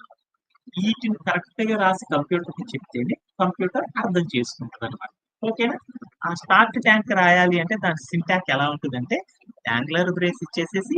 వీటిని కరెక్ట్ గా రాసి కంప్యూటర్కి చెప్తేనే కంప్యూటర్ అర్థం చేసుకుంటుంది అనమాట. ఓకేనా? ఆ స్టార్ట్ ట్యాగ్ రాయాలి అంటే దాని సింటాక్ ఎలా ఉంటుందంటే యాంగులర్ బ్రేస్ ఇచ్చేసేసి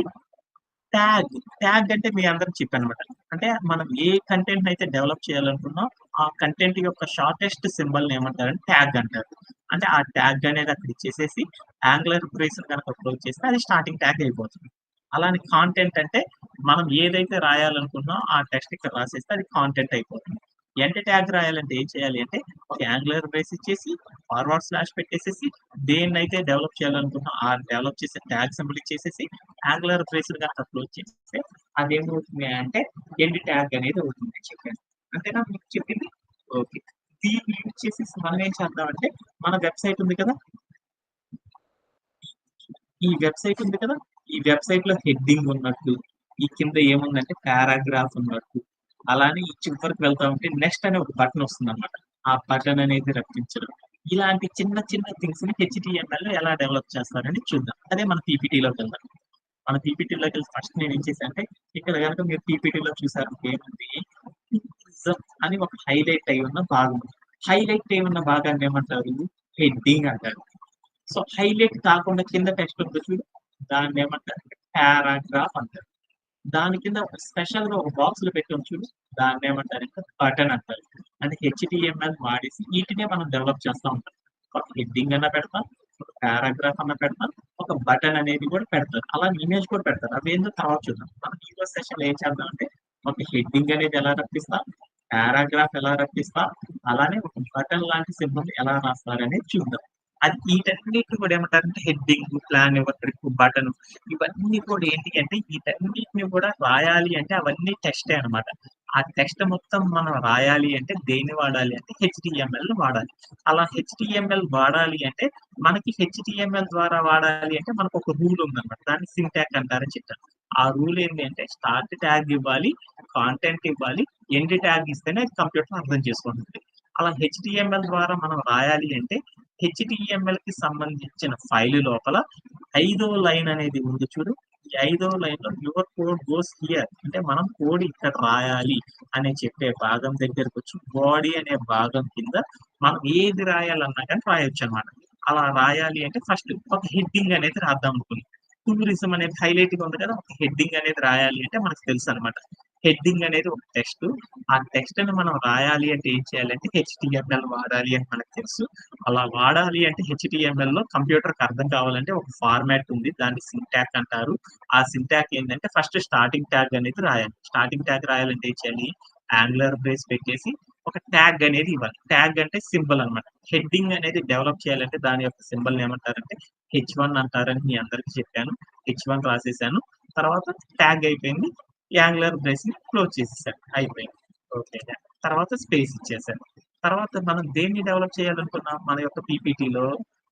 ట్యాగ్. ట్యాగ్ అంటే మీ అందరికి చెప్పానమాట. అంటే మనం ఏ కంటెంట్ అయితే డెవలప్ చేయాలనుకున్నాం, ఆ కంటెంట్ యొక్క షార్టెస్ట్ సింబల్‌ని ఏమంటారంటే ట్యాగ్ అంటారు. అంటే ఆ ట్యాగ్ అనేది అక్కడ ఇచ్చేసేసి యాంగులర్ బ్రేస్‌ని గనక క్లోజ్ చేస్తే అది స్టార్టింగ్ ట్యాగ్ అయిపోతుంది. అలానే కాంటెంట్ అంటే మనం ఏదైతే రాయాలనుకున్నామో ఆ టెక్స్ట్ ఇక్కడ రాసేస్తే అది కాంటెంట్ అయిపోతుంది. ఎండ్ ట్యాగ్ రాయాలంటే ఏం చేయాలి అంటే ఒక యాంగులర్ బ్రేస్ ఇచ్చేసి ఫార్వర్డ్ స్లాష్ పెట్టేసేసి దేన్నైతే డెవలప్ చేయాలనుకున్నామో ఆ డెవలప్ చేసే ట్యాగ్ సింబల్ ఇచ్చేసేసి యాంగులర్ బ్రేస్‌ని గనక క్లోజ్ చేస్తే అదేమవుతుంది అంటే ఎండ్ ట్యాగ్ అనేది అవుతుంది అని చెప్పాను. అంతేనా మీకు చెప్పింది? ఓకే. దీన్ని యూజ్ చేసేసి మనం ఏం చేద్దామంటే మన వెబ్‌సైట్ ఉంది కదా! ఈ వెబ్‌సైట్ ఉంది కదా! ఈ వెబ్‌సైట్‌లో హెడ్డింగ్ ఉన్నట్టు, ఈ కింద ఏముందంటే పారాగ్రాఫ్ ఉన్నట్టు, అలానే ఈ చివరికి వెళ్తా ఉంటే నెక్స్ట్ అనే ఒక బటన్ వస్తుందన్నమాట. ఆ బటన్ అనేది రప్పించడం. ఇలాంటి చిన్న చిన్న థింగ్స్‌ని హెచ్‌టీఎంఎల్‌లో ఎలా డెవలప్ చేస్తారని చూద్దాం. అదే మన పీపీటీలోకెళ్దాం. మన పీపీటీలోకెళ్ళి ఫస్ట్ నేనేం చేశానంటే ఇక్కడ గనక మీరు పీపీటీలో చూసారంటే ఏముంది అని ఒక హైలైట్ అయి ఉన్న భాగం. హైలైట్ అయి ఉన్న భాగాన్ని ఏమంటారు? హెడ్డింగ్ అంటారు. సో, హైలైట్ కాకుండా కింద టెక్స్ట్ ఉంది చూడు. దాన్నేమంటారంటే పారాగ్రాఫ్ అంటారు. దాని కింద ఒక స్పెషల్‌గా ఒక బాక్స్‌లో పెట్టాం చూడు. దాన్నేమంటారంటే బటన్ అంటారు. అంటే హెచ్‌టీఎంఎల్ వాడేసి ఈటినే మనం డెవలప్ చేస్తా ఉంటాం. ఒక హెడ్డింగ్ అన్నా పెడతాం, ఒక పారాగ్రాఫ్ అన్నా పెడతాం, ఒక బటన్ అనేది కూడా పెడతారు. అలానే ఇమేజ్ కూడా పెడతారు. అవేందో తర్వాత చూద్దాం. మనం ఈరోజు సెషన్‌లో ఏం చేద్దామంటే ఒక హెడ్డింగ్ అనేది ఎలా రప్పిస్తాం, పారాగ్రాఫ్ ఎలా రప్పిస్తాం, అలానే ఒక బటన్ లాంటి సింబల్ ఎలా రాస్తారనేది చూద్దాం. అది వీటన్నిటిని కూడా ఏమంటారంటే heading, plan your trip, button ఇవన్నీ కూడా ఏంటి అంటే వీటన్నిటిని కూడా రాయాలి అంటే అవన్నీ టెక్స్టే అనమాట. ఆ టెక్స్ట్ మొత్తం మనం రాయాలి అంటే దేన్ని వాడాలి అంటే హెచ్‌టీఎంఎల్ వాడాలి. అలా హెచ్‌టీఎంఎల్ వాడాలి అంటే మనకి హెచ్‌టీఎంఎల్ ద్వారా వాడాలి అంటే మనకొక రూల్ ఉందన్నమాట. దాన్ని సింటాక్స్ అంటారని చెప్పాను. ఆ రూల్ ఏంటి అంటే స్టార్ట్ ట్యాగ్ ఇవ్వాలి, కాంటెంట్ ఇవ్వాలి, ఎండ్ ట్యాగ్ ఇస్తేనే అది కంప్యూటర్ అర్థం చేసుకుంటుంది. అలా హెచ్‌టీఎంఎల్ ద్వారా మనం రాయాలి అంటే హెచ్‌టీఎంఎల్‌కి సంబంధించిన ఫైల్ లోపల ఐదో లైన్ అనేది ఉంది చూడు. ఈ ఐదో లైన్‌లో యువర్ కోడ్ గోస్ హియర్ అంటే మనం కోడ్ ఇక్కడ రాయాలి అని చెప్పే భాగం దగ్గరకొచ్చి బాడీ అనే భాగం కింద మనం ఏది రాయాలన్నా గాని రాయొచ్చనమాట. అలా రాయాలి అంటే ఫస్ట్ ఒక హెడ్డింగ్ అనేది రాద్దాం అనుకున్నాం. టూరిజం అనేది హైలైట్‌గా ఉంది కదా! ఒక హెడ్డింగ్ అనేది రాయాలి అంటే మనకు తెలుసనమాట. హెడ్డింగ్ అనేది ఒక టెక్స్ట్. ఆ టెక్స్ట్‌ని మనం రాయాలి అంటే ఏం చేయాలంటే హెచ్‌టీఎంఎల్ వాడాలి అని మనకు తెలుసు. అలా వాడాలి అంటే హెచ్‌టీఎంఎల్‌లో కంప్యూటర్‌కి అర్థం కావాలంటే ఒక ఫార్మాట్ ఉంది. దాన్ని సింటాక్స్ అంటారు. ఆ సింటాక్స్ ఏంటంటే ఫస్ట్ స్టార్టింగ్ ట్యాగ్ అనేది రాయాలి. స్టార్టింగ్ ట్యాగ్ రాయాలంటే ఏం చేయాలి? యాంగులర్ బ్రేస్ పెట్టేసి ఒక ట్యాగ్ అనేది ఇవ్వాలి. ట్యాగ్ అంటే సింబల్ అన్నమాట. హెడ్డింగ్ అనేది డెవలప్ చేయాలంటే దాని యొక్క సింబల్‌ని ఏమంటారంటే హెచ్1 అంటారని మీ అందరికీ చెప్పాను. హెచ్1 రాసేసాను. తర్వాత ట్యాగ్ అయిపోయింది. యాంగులర్ బ్రేస్‌ని క్లోజ్ చేసేసాను. అయిపోయింది. ఓకేనా. తర్వాత స్పేస్ ఇచ్చేసాను. తర్వాత మనం దేన్ని డెవలప్ చేయాలనుకున్నాం? మన యొక్క పీపీటీలో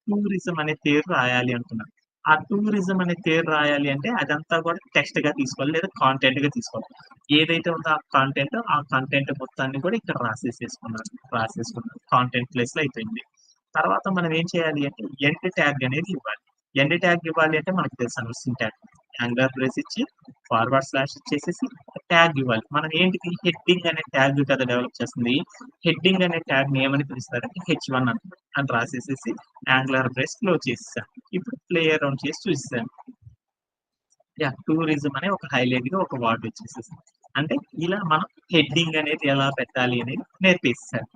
టూరిజం అనే పేరు రాయాలి అనుకున్నాం. ఆ టూరిజం అనే పేరు రాయాలి అంటే అదంతా కూడా టెక్స్ట్‌గా తీసుకోవాలి లేదా కాంటెంట్‌గా తీసుకోవాలి. ఏదైతే ఉందో ఆ కంటెంట్ మొత్తాన్ని కూడా ఇక్కడ రాసేసుకున్నాను. కాంటెంట్ ప్లేస్‌లో అయిపోయింది. తర్వాత మనం ఏం చేయాలి అంటే ఎండ్ ట్యాగ్ అనేది ఇవ్వాలి. ఎండ్ ట్యాగ్ ఇవ్వాలి అంటే మనకు తెలుసు సింటాక్స్. యాంగులర్ బ్రేస్ ఇచ్చి ఫార్వర్డ్ స్లాష్ ఇచ్చేసేసి ట్యాగ్ ఇవ్వాలి. మనం ఏంటిది హెడ్డింగ్ అనే ట్యాగ్ కదా డెవలప్ చేస్తుంది. హెడ్డింగ్ అనే ట్యాగ్‌ని ఏమని పిలుస్తారంటే హెచ్1 అని రాసేసేసి యాంగులర్ బ్రేస్ క్లోజ్ చేసేసాను. ఇప్పుడు ప్లే అరౌండ్ చేసి చూసేసాను. యాహ్! టూరిజం అనే ఒక హైలైట్‌గా ఒక వర్డ్ వచ్చేసేసింది. అంటే ఇలా మనం హెడ్డింగ్ అనేది ఎలా పెట్టాలి అనేది నేర్పిస్తారు.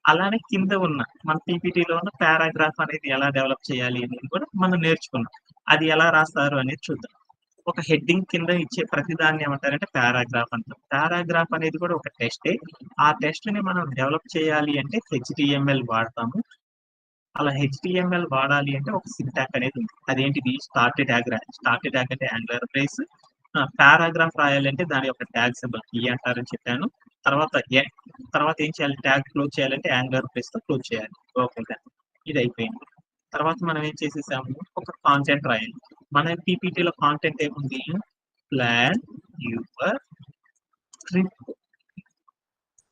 అలానే కింద ఉన్న మన పీపీటీలో ఉన్న పారాగ్రాఫ్ అనేది ఎలా డెవలప్ చేయాలి అనేది కూడా మనం నేర్చుకున్నాం. అది ఎలా రాస్తారు అనేది చూద్దాం. ఒక హెడ్డింగ్ కింద ఇచ్చే ప్రతిదాన్ని ఏమంటారంటే పారాగ్రాఫ్ అంటారు. పారాగ్రాఫ్ అనేది కూడా ఒక టెస్టే. ఆ టెస్ట్‌ని మనం డెవలప్ చేయాలి అంటే హెచ్‌టీఎంఎల్ వాడతాము. అలా హెచ్‌టీఎంఎల్ వాడాలి అంటే ఒక సింటాక్స్ అనేది ఉంది. అదేంటిది స్టార్ట్ ట్యాగ్ రాయాలి. స్టార్ట్ ట్యాగ్ అంటే యాంగులర్ బ్రేస్. పారాగ్రాఫ్ రాయాలంటే దాని యొక్క ట్యాగ్ సింబల్ కీ అంటారని చెప్పాను. తర్వాత తర్వాత ఏం చేయాలి? ట్యాగ్ క్లోజ్ చేయాలంటే యాంగులర్ బ్రేస్‌తో క్లోజ్ చేయాలి. Okay done. ఇది అయిపోయింది. తర్వాత మనం ఏం చేసేసాము? ఒక కాంటెంట్ రాయాలి. మన పీపీటీలో కాంటెంట్ ఏముంది? Plan your trip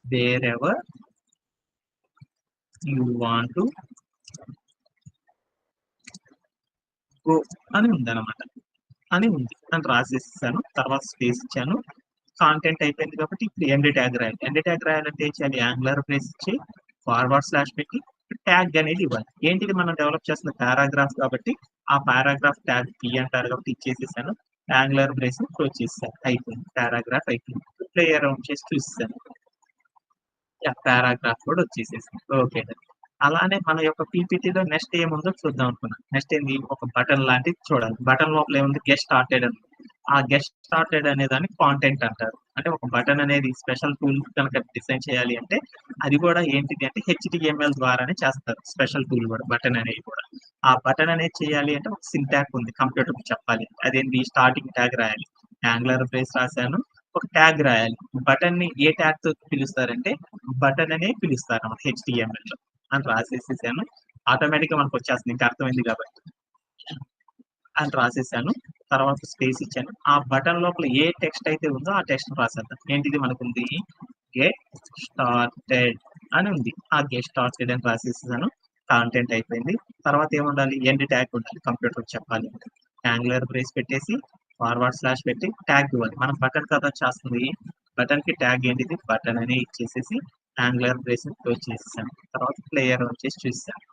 wherever you want to go అని ఉందన్నమాట. అని ఉంది అని రాసేసాను. తర్వాత స్పేస్ ఇచ్చాను. కాంటెంట్ అయిపోయింది కాబట్టి ఇప్పుడు ఎండ్ ట్యాగ్ రాయాలి. ఎండ్ ట్యాగ్ రాయాలంటే ఏం చేయాలి? యాంగులర్ బ్రేస్ ఇచ్చి ఫార్వర్డ్ స్లాష్ పెట్టి ట్యాగ్ అనేది ఇవ్వాలి. ఏంటిది మనం డెవలప్ చేస్తున్న పారాగ్రాఫ్ కాబట్టి ఆ పారాగ్రాఫ్ ట్యాగ్ పి అంటారు కాబట్టి ఇచ్చేసేసాను. యాంగులర్ బ్రేస్ క్లోజ్ చేసేసాను. అయిపోయింది. పారాగ్రాఫ్ అయిపోయింది. ప్లే అరౌండ్ చేసి చూసేసాను. పారాగ్రాఫ్ కూడా వచ్చేసేసింది. ఓకే. అలానే మన యొక్క పీపీటీలో నెక్స్ట్ ఏముందో చూద్దాం అనుకున్నాను. నెక్స్ట్ ఏంది? ఒక బటన్ లాంటిది చూడాలి. బటన్ లోపల ఏముంది? గెట్ స్టార్టెడ్ అని. ఆ గెట్ స్టార్టెడ్ అనే దాన్ని కాంటెంట్ అంటారు. అంటే ఒక బటన్ అనేది స్పెషల్ టూల్ కనుక డిజైన్ చేయాలి అంటే అది కూడా ఏంటిది అంటే హెచ్టిఎంఎల్ ద్వారానే చేస్తారు. స్పెషల్ టూల్ కూడా బటన్ అనేది కూడా. ఆ బటన్ అనేది చేయాలి అంటే ఒక సింటాక్ ఉంది కంప్యూటర్ చెప్పాలి. అదేంటి? స్టార్టింగ్ ట్యాగ్ రాయాలి. యాంగులర్ బ్రేస్ రాశాను. ఒక ట్యాగ్ రాయాలి. బటన్ ని ఏ ట్యాగ్ తో పిలుస్తారంటే బటన్ అనే పిలుస్తారు అన్నమాట హెచ్టిఎంఎల్ లో అని రాసేసేసాను. ఆటోమేటిక్ గా మనకు వచ్చేస్తుంది. ఇంకా అర్థమైంది కాబట్టి అని రాసేసాను. తర్వాత స్పేస్ ఇచ్చాను. ఆ బటన్ లోపల ఏ టెక్స్ట్ అయితే ఉందో ఆ టెక్స్ట్ రాసేద్దాం. ఏంటిది మనకుంది? గెట్ స్టార్టెడ్ అని ఉంది. ఆ గెట్ స్టార్టెడ్ అని రాసేసాను. కాంటెంట్ అయిపోయింది. తర్వాత ఏముండాలి? ఎండ్ ట్యాగ్ ఉండాలి కంప్యూటర్ చెప్పాలి. యాంగులర్ బ్రేస్ పెట్టేసి ఫార్వర్డ్ స్లాష్ పెట్టి ట్యాగ్ ఇవ్వాలి. మనం బటన్ కదా చేస్తుంది. బటన్ కి ట్యాగ్ ఏంటిది? బటన్ అని ఇచ్చేసేసి యాంగులర్ బ్రేస్ క్లోజ్ చేసేసాను. తర్వాత ప్లేయర్ వచ్చేసి చూసాను.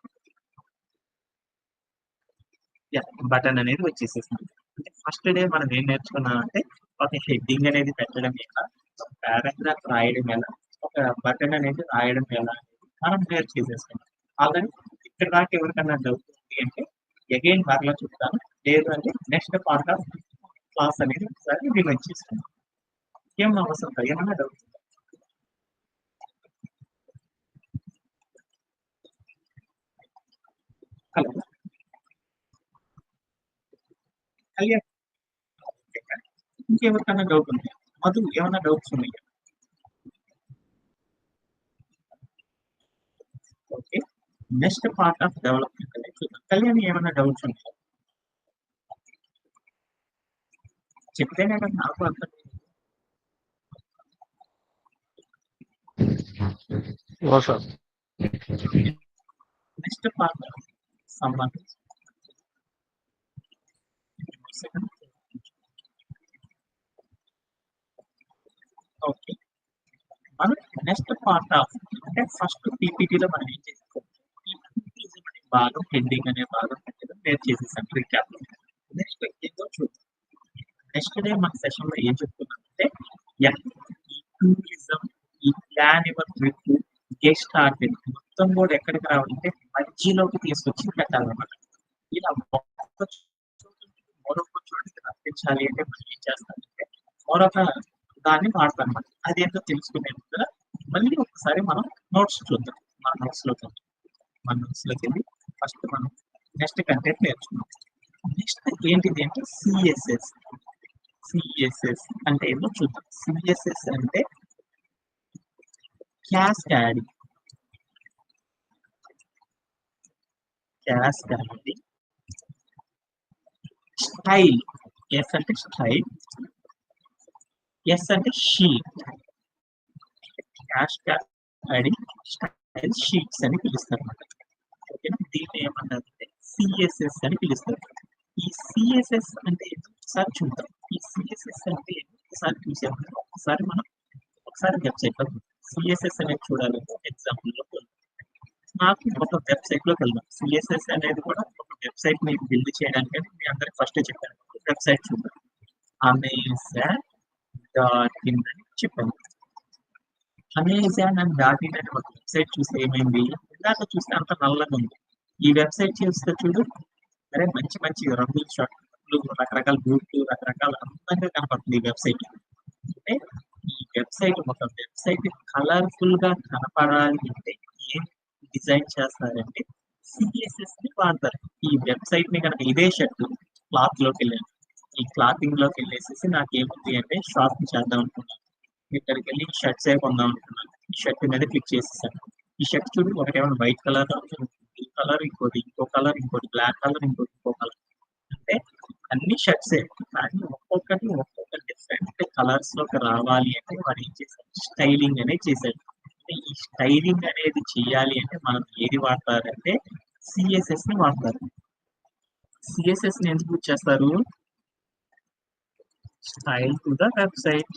బటన్ అనేది వచ్చేసేసింది. అంటే ఫస్ట్ డే మనం ఏం నేర్చుకున్నాం అంటే ఒక హెడ్డింగ్ అనేది పెట్టడం ఎలా, ఒక పారాగ్రాఫ్ రాయడం ఎలా, ఒక బటన్ అనేది రాయడం ఎలా అనేది మనం నేర్చేసేసుకున్నాం. ఆల్రెడీ ఇక్కడ దాకా ఎవరికన్నా డౌట్ ఉంది అంటే అగైన్ మరలా చెప్తాను. లేదు అంటే నెక్స్ట్ పార్ట్ ఆఫ్ క్లాస్ అనేది ఒకసారి రిమైండ్ చేసుకుందాం. ఏం అవసరం లేదు. ఏమన్నా డౌట్ ఉందా? హలో కళ్యాణ్, ఇంకెవరికన్నా డౌట్ ఉంది? మధు ఏమన్నా డౌట్స్ ఉన్నాయి? Okay. Next part of development అనేది చూద్దాం. కళ్యాణ్ ఏమన్నా డౌట్స్ ఉంటాయి చెప్తేనే కదా నాకు అర్థం. No sir. నెక్స్ట్ పార్ట్ సంబంధించి ఓకే. మనం నెక్స్ట్ పార్ట్ ఆఫ్ అంటే ఫస్ట్ పీపీటీలో మనం ఏం చేస్తాం? ఈ పీపీటీ అనే భాగం హెడ్డింగ్ అనే భాగం పెట్టడం నేర్చేసేసాం రీక్యాప్. నెక్స్ట్ ఏంటో చూద్దాం. నెక్స్ట్ డే మన సెషన్ లో ఏం చెప్తున్నామంటే ఈ టూరిజం, ఈ plan your trip, get started మొత్తం కూడా ఎక్కడికి రావాలంటే మధ్యలోకి తీసుకొచ్చి పెట్టాలన్నమాట. ఇలా ఒక్కొక్క చోటు మరొక చోటుకి రప్పించాలి అంటే మనం ఏం చేస్తామంటే మరొక దాన్ని వాడతాం అన్నమాట. అదేంటో తెలుసుకునే ముందర మళ్ళీ ఒకసారి మనం నోట్స్ చూద్దాం. మన నోట్స్ లోకి వెళ్దాం. మన నోట్స్ లోకి వెళ్ళి ఫస్ట్ మనం నెక్స్ట్ కంటెంట్ నేర్చుకున్నాం. నెక్స్ట్ ఏంటిది అంటే సిఎస్ఎస్. సిఎస్ఎస్ అంటే ఏమో చూద్దాం. సిఎస్ఎస్ అంటే క్యాస్కాడింగ్. Cascading style. ఎస్ అంటే స్టైల్. ఎస్ అంటే షీట్. క్యాస్కాడింగ్ స్టైల్ షీట్స్ అని పిలుస్తారు అన్నమాట. ఓకేనా? దీన్ని ఏమన్నారంటే సిఎస్ఎస్ అని పిలుస్తారు. ఈ సిఎస్ఎస్ అంటే ఏంటో ఒకసారి చూద్దాం. ఈ సిఎస్ఎస్ అంటే ఏంటో ఒకసారి చూసాము. ఒకసారి వెబ్సైట్ లో సిఎస్ఎస్ అనేది చూడాలంటే ఎగ్జాంపుల్ లో నాకు ఒక వెబ్సైట్ లోకి వెళ్దాం. సిఎస్ఎస్ అనేది కూడా ఒక వెబ్సైట్ ని బిల్డ్ చేయడానికి మీ అందరికి ఫస్ట్ చెప్పాను. వెబ్సైట్ చూద్దాం. అమెజాన్ డాట్ ఇన్ అని చెప్పాను. అమెజాన్ అండ్ డాట్ ఇన్ అనే ఒక వెబ్సైట్ చూస్తే ఏమైంది? ఇందాక చూస్తే అంత నల్లగా ఉంది. ఈ వెబ్సైట్ చూస్తే చూడు, అరే మంచి మంచి రంగుల షర్ట్లు, రకరకాల బూట్లు, రకరకాల అందంగా కనపడుతుంది ఈ వెబ్సైట్. అంటే ఈ వెబ్సైట్ ఒక వెబ్సైట్ కలర్ఫుల్ గా కనపడాలి అంటే ఏం డిజైన్ చేస్తారంటే సిఎస్ఎస్ ని వాడతారు. ఈ వెబ్సైట్ ని కనుక ఇదే షర్ట్ క్లాత్ లోకి వెళ్ళాను. ఈ క్లాతింగ్ లోకి వెళ్ళేసేసి నాకు ఏముంది అంటే షాపింగ్ చేద్దాం అనుకున్నాను. ఇక్కడికి వెళ్ళి షర్ట్స్ ఏ కొందాం అనుకున్నాను. ఈ షర్ట్ మీద క్లిక్ చేసేసాను. ఈ షర్ట్ చూడు, ఒకటేమో వైట్ కలర్, బ్లూ కలర్, ఇంకో కలర్, ఇంకోటి బ్లాక్ కలర్, ఇంకో కలర్. అంటే అన్ని షర్ట్సే కానీ ఒక్కొక్క డిఫరెంట్ కలర్స్ లోకి రావాలి అంటే వాడు ఏం చేశాడు? స్టైలింగ్ అనేది చేశాడు. అంటే ఈ స్టైలింగ్ అనేది చేయాలి అంటే మనం ఏది వాడతారంటే సిఎస్ఎస్ ని వాడతారు. సిఎస్ఎస్ ని ఎందుకు యూజ్ చేస్తారు? Style to the website.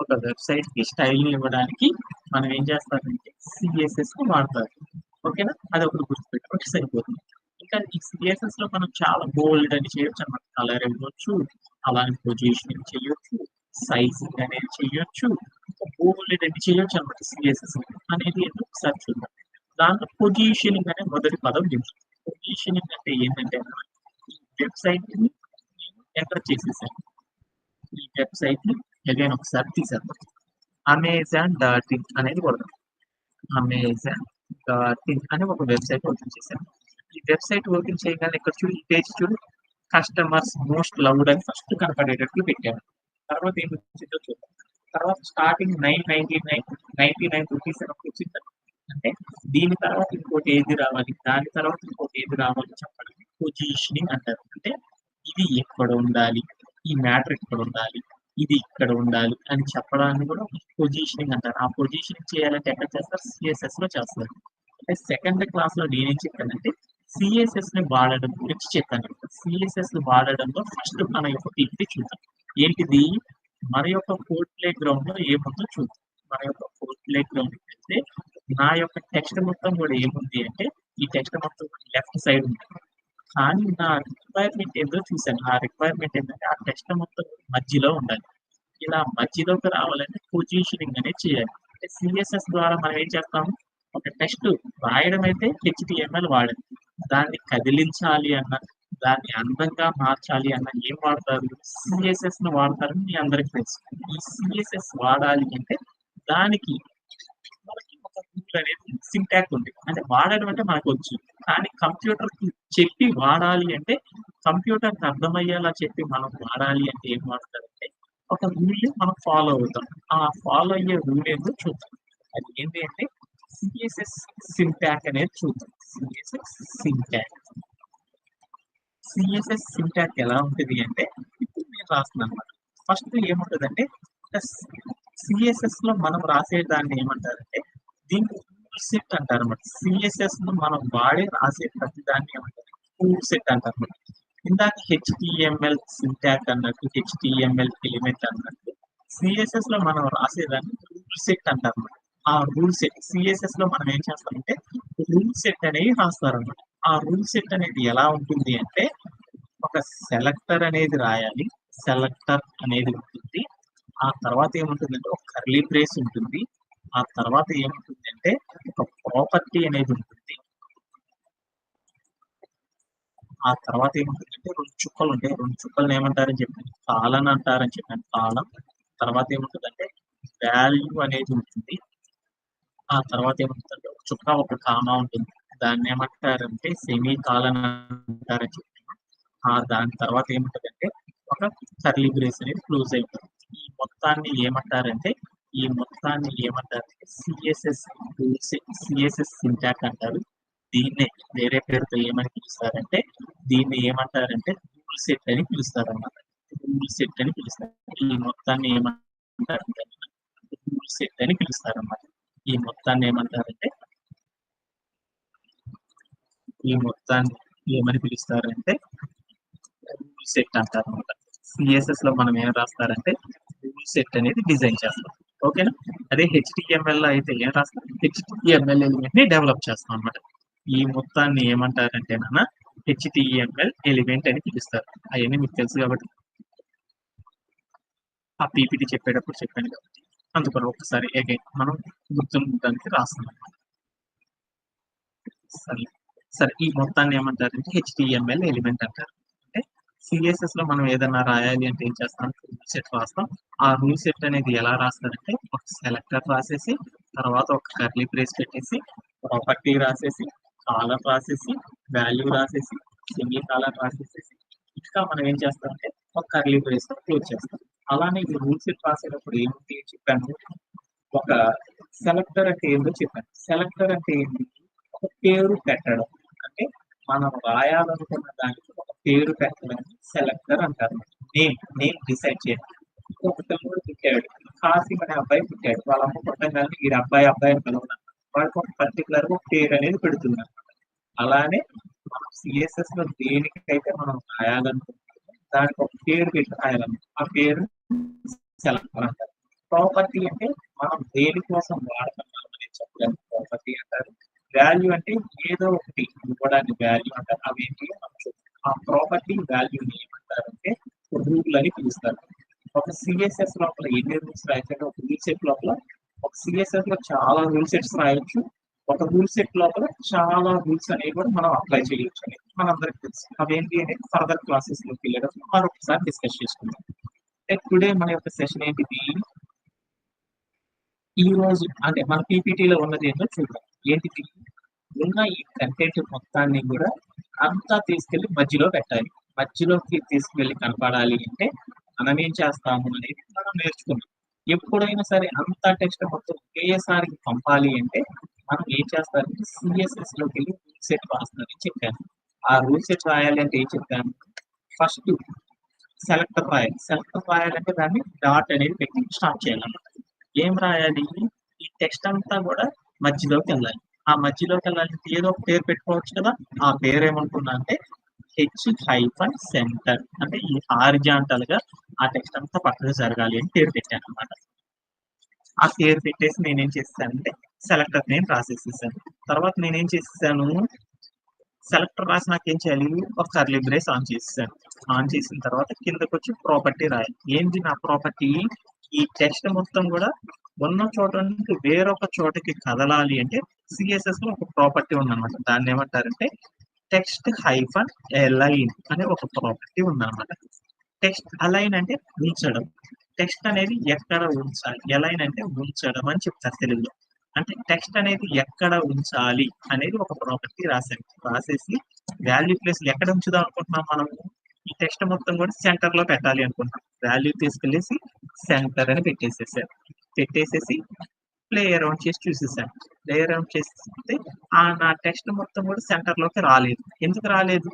ఒక వెబ్సైట్ కి స్టైల్ ని ఇవ్వడానికి మనం ఏం చేస్తామంటే సిఎస్ఎస్ ని వాడతారు. ఓకేనా? అది ఒకటి గుర్తుపెట్టుకుంటే సరిపోతుంది. ఇంకా ఈ సిఎస్ఎస్ లో మనం చాలా బోల్డ్ అని చేయొచ్చు అన్నమాట. కలర్ ఇవ్వచ్చు, అలానే పొజిషనింగ్ చేయొచ్చు, సైజింగ్ అనేది చేయొచ్చు, బోల్డ్ అని చేయొచ్చు అన్నమాట. సిఎస్ఎస్ అనేది ఏంటో ఒకసారి చూద్దాం. దాంట్లో పొజిషనింగ్ అనే మొదటి పదం ఉంది. పొజిషనింగ్ అంటే ఏంటంటే వెబ్సైట్ ని ఎంటర్ చేసేసాను. ఈ వెబ్సైట్ ని అగైన్ ఒకసారి తీసేద్దాం. అమెజాన్.in అనేది కొడదాం. అమెజాన్.in అని ఒక వెబ్సైట్ ఓపెన్ చేశాను. ఈ వెబ్సైట్ ఓపెన్ చేయగానే ఇక్కడ చూడు, ఈ పేజ్ చూడు, కస్టమర్స్ మోస్ట్ లవ్డ్ అని ఫస్ట్ కనపడేటట్లు పెట్టాను. తర్వాత ఏం వచ్చిందో చూద్దాం. తర్వాత స్టార్టింగ్ 999 రూపీస్ అని వచ్చింది. అంటే దీని తర్వాత ఇంకోటి ఏది రావాలి, దాని తర్వాత ఇంకోటి ఏది రావాలి చెప్పడం పొజిషనింగ్ అంటారు. అంటే ఇది ఎక్కడ ఉండాలి, ఈ మ్యాటర్ ఇక్కడ ఉండాలి, ఇది ఇక్కడ ఉండాలి అని చెప్పడాన్ని కూడా పొజిషనింగ్ అంటారు. ఆ పొజిషనింగ్ చేయాలంటే ఎక్కడ చేస్తారు? సిఎస్ఎస్ లో చేస్తారు. అంటే సెకండ్ క్లాస్ లో నేనేం చెప్పానంటే సిఎస్ఎస్ ని వాడడం గురించి చెప్పాను. సిఎస్ఎస్ ని వాడడంలో ఫస్ట్ మన యొక్క టిప్ చూద్దాం. ఏంటిది? మన యొక్క కోడ్ ప్లే గ్రౌండ్ లో ఏముందో చూద్దాం. మన యొక్క కోడ్ ప్లే గ్రౌండ్ అయితే నా యొక్క టెక్స్ట్ మొత్తం కూడా ఏముంది అంటే ఈ టెక్స్ట్ మొత్తం లెఫ్ట్ సైడ్ ఉంది. కానీ నా రిక్వైర్మెంట్ ఏందో చూసాను. ఆ రిక్వైర్మెంట్ ఏంటంటే ఆ టెక్స్ట్ మొత్తం మధ్యలో ఉండాలి. ఇలా మధ్యలోకి రావాలంటే పొజిషనింగ్ అనేది చేయాలి. అంటే సిఎస్ఎస్ ద్వారా మనం ఏం చేస్తాము? ఒక టెక్స్ట్ రాయడం అయితే హెచ్టిఎంఎల్ వాడాలి. దాన్ని కదిలించాలి అన్న, దాన్ని అందంగా మార్చాలి అన్న ఏం వాడతారు? సిఎస్ఎస్ ను వాడతారని మీ అందరికి తెలుసు. ఈ సిఎస్ఎస్ వాడాలి అంటే దానికి మనకి ఒక రూల్ అనేది సింటాక్స్ ఉంది. అంటే వాడడం అంటే మనకు వచ్చు. కానీ కంప్యూటర్ కి చెప్పి వాడాలి అంటే కంప్యూటర్ కి అర్థమయ్యేలా చెప్పి మనం వాడాలి అంటే ఏం వాడతారంటే ఒక రూల్ మనం ఫాలో అవుతాం. ఆ ఫాలో అయ్యే రూల్ ఏంటో చూద్దాం. అది ఏంటి అంటే సిఎస్ఎస్ సింటాక్ అనేది చూద్దాం. సిఎస్ఎస్ సింటాక్. సిఎస్ఎస్ సింటాక్ ఎలా ఉంటుంది అంటే ఇప్పుడు నేను రాస్తున్నాను అనమాట. ఫస్ట్ ఏముంటుందంటే సిఎస్ఎస్ లో మనం రాసే దాన్ని ఏమంటారంటే దీన్ని రూల్ సెట్ అంటారు అనమాట. సిఎస్ఎస్ ను మనం వాడి రాసే ప్రతి దాన్ని ఏమంటారు? రూల్ సెట్ అంటారు అనమాట. ఇందాక హెచ్టిఎంఎల్ సింటాక్ అన్నట్టు, హెచ్టిఎంఎల్ ఎలిమెంట్ అన్నట్టు సిఎస్ఎస్ లో మనం రాసేదాన్ని రూల్ సెట్ అంటారు అనమాట. ఆ రూల్ సెట్ సిఎస్ఎస్ లో మనం ఏం చేస్తామంటే రూల్ సెట్ అనేవి రాస్తారన్నమాట. ఆ రూల్ సెట్ అనేది ఎలా ఉంటుంది అంటే ఒక సెలెక్టర్ అనేది రాయాలి. సెలెక్టర్ అనేది ఉంటుంది. ఆ తర్వాత ఏముంటుందంటే ఒక కర్లీ బ్రేస్ ఉంటుంది. ఆ తర్వాత ఏముంటుంది అంటే ఒక ప్రాపర్టీ అనేది ఉంటుంది. ఆ తర్వాత ఏముంటుందంటే రెండు చుక్కలు ఉంటాయి. రెండు చుక్కలను ఏమంటారని చెప్పాను? కాలన్ అంటారని చెప్పాను. కాలం. తర్వాత ఏముంటుందంటే వాల్యూ అనేది ఉంటుంది. ఆ తర్వాత ఏముంటుందంటే ఒక చుక్క ఒక కామా ఉంటుంది. దాన్ని ఏమంటారంటే సెమీ కాలన్ అంటారని చెప్పాను. దాని తర్వాత ఏముంటుందంటే ఒక కర్లీ బ్రేస్ అనేది క్లోజ్ అయిపోతుంది. ఈ మొత్తాన్ని ఏమంటారంటే సిఎస్ఎస్ సింటాక్ అంటారు. దీన్నే వేరే పేరుతో ఏమని పిలుస్తారంటే దీన్ని ఏమంటారంటే రూల్ సెట్ అని పిలుస్తారు అన్నమాట. రూల్ సెట్ అని పిలుస్తారు. ఈ మొత్తాన్ని ఏమంటారంటే రూల్ సెట్ అని పిలుస్తారు అన్నమాట. ఈ మొత్తాన్ని ఏమంటారంటే ఏమని పిలుస్తారంటే రూల్ సెట్ అంటారు అనమాట. సిఎస్ఎస్ లో మనం ఏం రాస్తారంటే రూల్ సెట్ అనేది డిజైన్ చేస్తాం. ఓకేనా? అదే హెచ్టిఎంఎల్ లో అయితే ఏం రాస్తాం? హెచ్టిఎంఎల్ ఎలిమెంట్ ని డెవలప్ చేస్తాం అనమాట. ఈ మొత్తాన్ని ఏమంటారంటే నాన్న హెచ్టిఎంఎల్ ఎలిమెంట్ అని పిలుస్తారు. అవన్నీ మీకు తెలుసు కాబట్టి ఆ పీపీటీ చెప్పేటప్పుడు చెప్పాను కాబట్టి అందుకని ఒకసారి అగైన్ మనం గుర్తుండడానికి రాస్తున్నాం. సరే ఈ మొత్తాన్ని ఏమంటారంటే హెచ్టిఎంఎల్ ఎలిమెంట్ అంటారు. అంటే సిఎస్ఎస్ లో మనం ఏదైనా రాయాలి అంటే ఏం చేస్తాం? రూల్ సెట్ రాస్తాం. ఆ రూల్ సెట్ అనేది ఎలా రాస్తారంటే ఒక సెలెక్టర్ రాసేసి, తర్వాత ఒక కర్లీ బ్రేస్ పెట్టేసి, ప్రాపర్టీ రాసేసి, కాలర్ రాసేసి, వాల్యూ రాసేసి, సెమీ కాలర్ రాసేసి, ఇంకా మనం ఏం చేస్తామంటే ఒక కర్లీ బ్రేస్ తో క్లోజ్ చేస్తాం. అలానే ఈ రూల్ సెట్ రాసేటప్పుడు ఏమిటి చెప్పాను? ఒక సెలెక్టర్ అంటే ఏంటో చెప్పాను. సెలెక్టర్ అంటే ఏంటి? ఒక పేరు పెట్టడం. అంటే మనం రాయాలనుకున్న దానికి ఒక పేరు పెట్టడం సెలెక్టర్ అంటారు. నేమ్ డిసైడ్ చేయాలి. ఒక పిల్లడు పుట్టాడు, కాసిం అనే అబ్బాయి పుట్టాడు. వాళ్ళ అమ్మ పుట్టగానే ఈ అబ్బాయి అని పిలవడం, వాడికి ఒక పర్టికులర్ గా పేరు అనేది పెడుతున్నారు. అలానే మనం సిఎస్ఎస్ లో దేనికైతే మనం రాయాలనుకుంటున్నామో దానికి ఒక పేరు పెట్టి రాయాలన్నమాట. ఆ పేరు సెలెక్టర్ అంటారు. ప్రాపర్టీ అంటే మనం దేనికోసం వాడుతున్నాం అనేది చెప్పడానికి ప్రాపర్టీ అంటారు. వాల్యూ అంటే ఏదో ఒకటి ఇవ్వడానికి వాల్యూ అంటారు. అవి ఏంటి మనం చూద్దాం. ఆ ప్రాపర్టీ వాల్యూని ఏమంటారంటే రూల్ అని పిలుస్తారు. ఒక సిఎస్ఎస్ లోపల ఎన్ని రూల్స్ రాయొచ్చు ఒక రూల్ సెట్ లోపల ఒక సిఎస్ఎస్ లో చాలా రూల్ సెట్స్ రాయొచ్చు. ఒక రూల్ సెట్ లోపల చాలా రూల్స్ అనేవి కూడా మనం అప్లై చేయొచ్చు అని మనందరికి తెలుసు. అవేంటి అనేది ఫర్దర్ క్లాసెస్ లోకి వెళ్ళేటప్పుడు మరొకసారి డిస్కస్ చేసుకుందాం. టుడే మన యొక్క సెషన్ ఏంటిది? ఈ రోజు అంటే మన పీపీటీలో ఉన్నది ఏంటో చూద్దాం. ఏంటిది? ఉన్న ఈ కంటెంట్ మొత్తాన్ని కూడా అంతా తీసుకెళ్లి మధ్యలో పెట్టాలి. మధ్యలోకి తీసుకువెళ్ళి కనపడాలి అంటే మనం ఏం చేస్తాము అనేది మనం నేర్చుకున్నాం. ఎప్పుడైనా సరే అంతా టెక్స్ట్ మొత్తం ఒకేసారికి పంపాలి అంటే మనం ఏం చేస్తారంటే సిఎస్ఎస్ లోకి వెళ్ళి రూల్ సెట్ రాస్తారని చెప్పాను. ఆ రూల్ సెట్ రాయాలి అంటే ఏం చెప్పాను? ఫస్ట్ సెలెక్టర్ రాయాలి. సెలెక్టర్ రాయాలంటే దాన్ని డాట్ అనేది పెట్టి స్టార్ట్ చేయాలన్నమాట. ఏం రాయాలి? ఈ టెక్స్ట్ అంతా కూడా మధ్యలోకి వెళ్ళాలి. ఆ మధ్యలోకి వెళ్ళాలంటే ఏదో ఒక పేరు పెట్టుకోవచ్చు కదా. ఆ పేరు ఏమనుకున్నా అంటే H-సెంటర్ అంటే ఈ హారిజాంటల్ గా ఆ టెక్స్ట్ అంతా పక్కకు జరగాలి అని పేరు పెట్టాను అనమాట. ఆ పేరు పెట్టేసి నేనేం చేస్తానంటే సెలెక్టర్ నేమ్ రాసేసేసాను. తర్వాత నేనేం చేసేసాను? సెలెక్టర్ రాసి నాకేం చేయాలి? ఒక కర్లీ బ్రేస్ ఆన్ చేసేసాను. ఆన్ చేసిన తర్వాత కిందకి వచ్చి ప్రాపర్టీ రాయాలి. ఏంటి నా ప్రాపర్టీ? ఈ టెక్స్ట్ మొత్తం కూడా ఉన్న చోట నుండి వేరొక చోటకి కదలాలి అంటే సిఎస్ఎస్ లో ఒక ప్రాపర్టీ ఉందన్నమాట. దాన్ని ఏమంటారంటే టెక్స్ట్ హైఫన్ అలైన్ అనే ఒక ప్రాపర్టీ ఉందన్నమాట. టెక్స్ట్ అలైన్ అంటే ఉంచడం. టెక్స్ట్ అనేది ఎక్కడ ఉంచాలి, అలైన్ అంటే ఉంచడం అని చెప్తారు తెలుగులో. అంటే టెక్స్ట్ అనేది ఎక్కడ ఉంచాలి అనేది ఒక ప్రాపర్టీ రాశాను. రాసేసి వాల్యూ ప్లేస్ ఎక్కడ ఉంచుదాం అనుకుంటున్నాం మనము? ఈ టెక్స్ట్ మొత్తం కూడా సెంటర్ లో పెట్టాలి అనుకుంటున్నాం. వాల్యూ తీసుకెళ్ళేసి సెంటర్ అని పెట్టేసేసి ప్లే అరౌండ్ చేసి చూసేసాను. ప్లే అరౌండ్ చేస్తే నా టెక్స్ట్ మొత్తం కూడా సెంటర్ లోకి రాలేదు. ఎందుకు రాలేదు?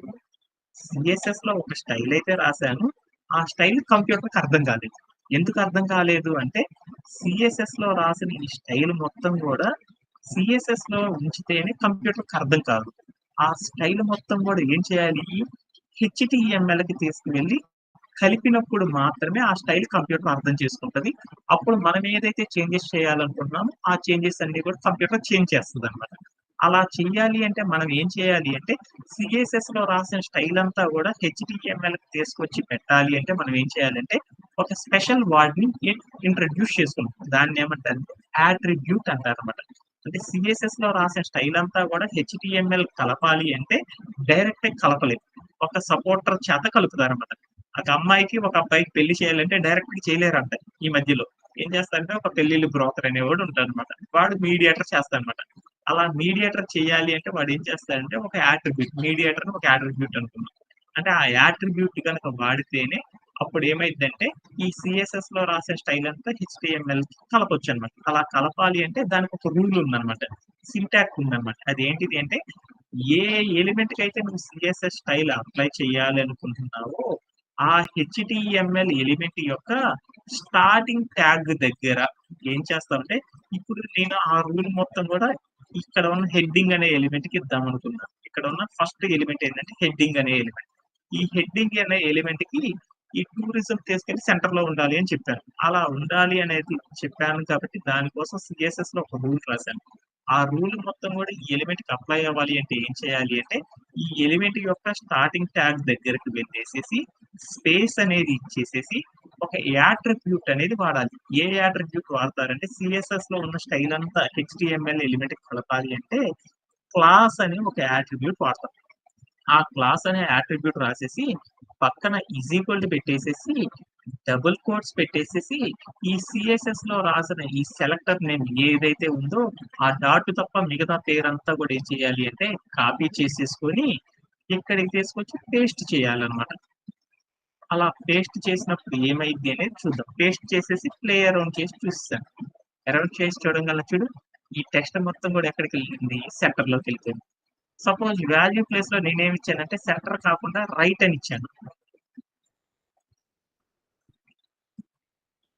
సిఎస్ఎస్ లో ఒక స్టైల్ అయితే రాశాను. ఆ స్టైల్ కంప్యూటర్కి అర్థం కాలేదు. ఎందుకు అర్థం కాలేదు అంటే సిఎస్ఎస్ లో రాసిన ఈ స్టైల్ మొత్తం కూడా సిఎస్ఎస్ లో ఉంచితేనే కంప్యూటర్కి అర్థం కాదు. ఆ స్టైల్ మొత్తం కూడా ఏం చేయాలి? హెచ్టిఎంఎల్ కి తీసుకువెళ్ళి కలిపినప్పుడు మాత్రమే ఆ స్టైల్ కంప్యూటర్ అర్థం చేసుకుంటది. అప్పుడు మనం ఏదైతే చేంజెస్ చేయాలనుకుంటున్నామో ఆ చేంజెస్ అన్ని కూడా కంప్యూటర్ చేంజ్ చేస్తుంది అనమాట. అలా చెయ్యాలి అంటే మనం ఏం చేయాలి అంటే సిఎస్ఎస్ లో రాసిన స్టైల్ అంతా కూడా హెచ్టిఎంఎల్ కి తీసుకొచ్చి పెట్టాలి అంటే మనం ఏం చేయాలంటే ఒక స్పెషల్ వర్డ్ ని ఇంట్రడ్యూస్ చేసుకుంటాం. దాన్ని ఏమంటారు? యాట్రిబ్యూట్ అంటారు అనమాట. అంటే సిఎస్ఎస్ లో రాసిన స్టైల్ అంతా కూడా హెచ్టిఎంఎల్ కలపాలి అంటే డైరెక్ట్ కలపలేదు. ఒక సపోర్టర్ చేత కలుపుతారు అనమాట. ఒక అమ్మాయికి ఒక అబ్బాయికి పెళ్లి చేయాలంటే డైరెక్ట్ గా చేయలేరంట. ఈ మధ్యలో ఏం చేస్తారంటే ఒక పెళ్లిళ్ళు బ్రోకర్ అనేవాడు ఉంటాడు అనమాట. వాడు మీడియేటర్ చేస్తాడనమాట. అలా మీడియేటర్ చేయాలి అంటే వాడు ఏం చేస్తాడంటే ఒక యాట్రిబ్యూట్ మీడియేటర్ ఒక యాట్రిబ్యూట్ అనుకున్నాం. అంటే ఆ యాట్రిబ్యూట్ కనుక వాడితేనే అప్పుడు ఏమైందంటే ఈ సిఎస్ఎస్ లో రాసే స్టైల్ అంతా హెచ్టిఎంఎల్ కలపొచ్చు అనమాట. అలా కలపాలి అంటే దానికి ఒక రూల్ ఉందన్నమాట. సింటాక్స్ ఉందన్నమాట. అది ఏంటిది అంటే ఏ ఎలిమెంట్ కి అయితే నువ్వు సిఎస్ఎస్ స్టైల్ అప్లై చేయాలి అనుకుంటున్నావో ఆ హెచ్టిఎంఎల్ ఎలిమెంట్ యొక్క స్టార్టింగ్ ట్యాగ్ దగ్గర ఏం చేస్తామంటే ఇప్పుడు నేను ఆ రూల్ మొత్తం కూడా ఇక్కడ ఉన్న హెడ్డింగ్ అనే ఎలిమెంట్ కి ఇద్దాం అనుకున్నాను. ఇక్కడ ఉన్న ఫస్ట్ ఎలిమెంట్ ఏంటంటే హెడ్డింగ్ అనే ఎలిమెంట్. ఈ హెడ్డింగ్ అనే ఎలిమెంట్ కి ఈ టూరిజం తీసుకెళ్లి సెంటర్ లో ఉండాలి అని చెప్పాను. అలా ఉండాలి అనేది చెప్పాను కాబట్టి దానికోసం సిఎస్ఎస్ లో ఒక రూల్ రాశాను. ఆ రూల్ మొత్తం కూడా ఈ ఎలిమెంట్ కి అప్లై అవ్వాలి అంటే ఏం చేయాలి అంటే ఈ ఎలిమెంట్ యొక్క స్టార్టింగ్ ట్యాగ్ దగ్గరకు వెళ్ళేసేసి స్పేస్ అనేది ఇచ్చేసేసి ఒక యాట్రిబ్యూట్ అనేది వాడాలి. ఏ యాట్రిబ్యూట్ వాడతారంటే సిఎస్ఎస్ లో ఉన్న స్టైల్ అంతా హెచ్టిఎంఎల్ ఎలిమెంట్ కలపాలి అంటే క్లాస్ అని ఒక యాట్రిబ్యూట్ వాడతాం. ఆ క్లాస్ అనే యాట్రిబ్యూట్ రాసేసి పక్కన ఈజ్ ఈక్వల్ టు పెట్టేసేసి డబుల్ కోట్స్ పెట్టేసేసి ఈ సిఎస్ఎస్ లో రాసిన ఈ సెలెక్టర్ నేమ్ ఏదైతే ఉందో ఆ డాట్ తప్ప మిగతా పేరంతా కూడా ఏం చేయాలి అంటే కాపీ చేసేసుకొని ఇక్కడికి తీసుకొచ్చి పేస్ట్ చేయాలన్నమాట. అలా పేస్ట్ చేసినప్పుడు ఏమైంది అనేది చూద్దాం. పేస్ట్ చేసేసి ప్లే అరౌండ్ చేసి చూస్తాను. అరౌండ్ చేసి చూడడం వల్ల చూడు ఈ టెక్స్ట్ మొత్తం కూడా ఎక్కడికి వెళ్ళింది? సెంటర్ లోకి వెళ్ళిపోయింది. సపోజ్ వాల్యూ ప్లేస్ లో నేనేమి ఇచ్చానంటే సెంటర్ కాకుండా రైట్ అని ఇచ్చాను.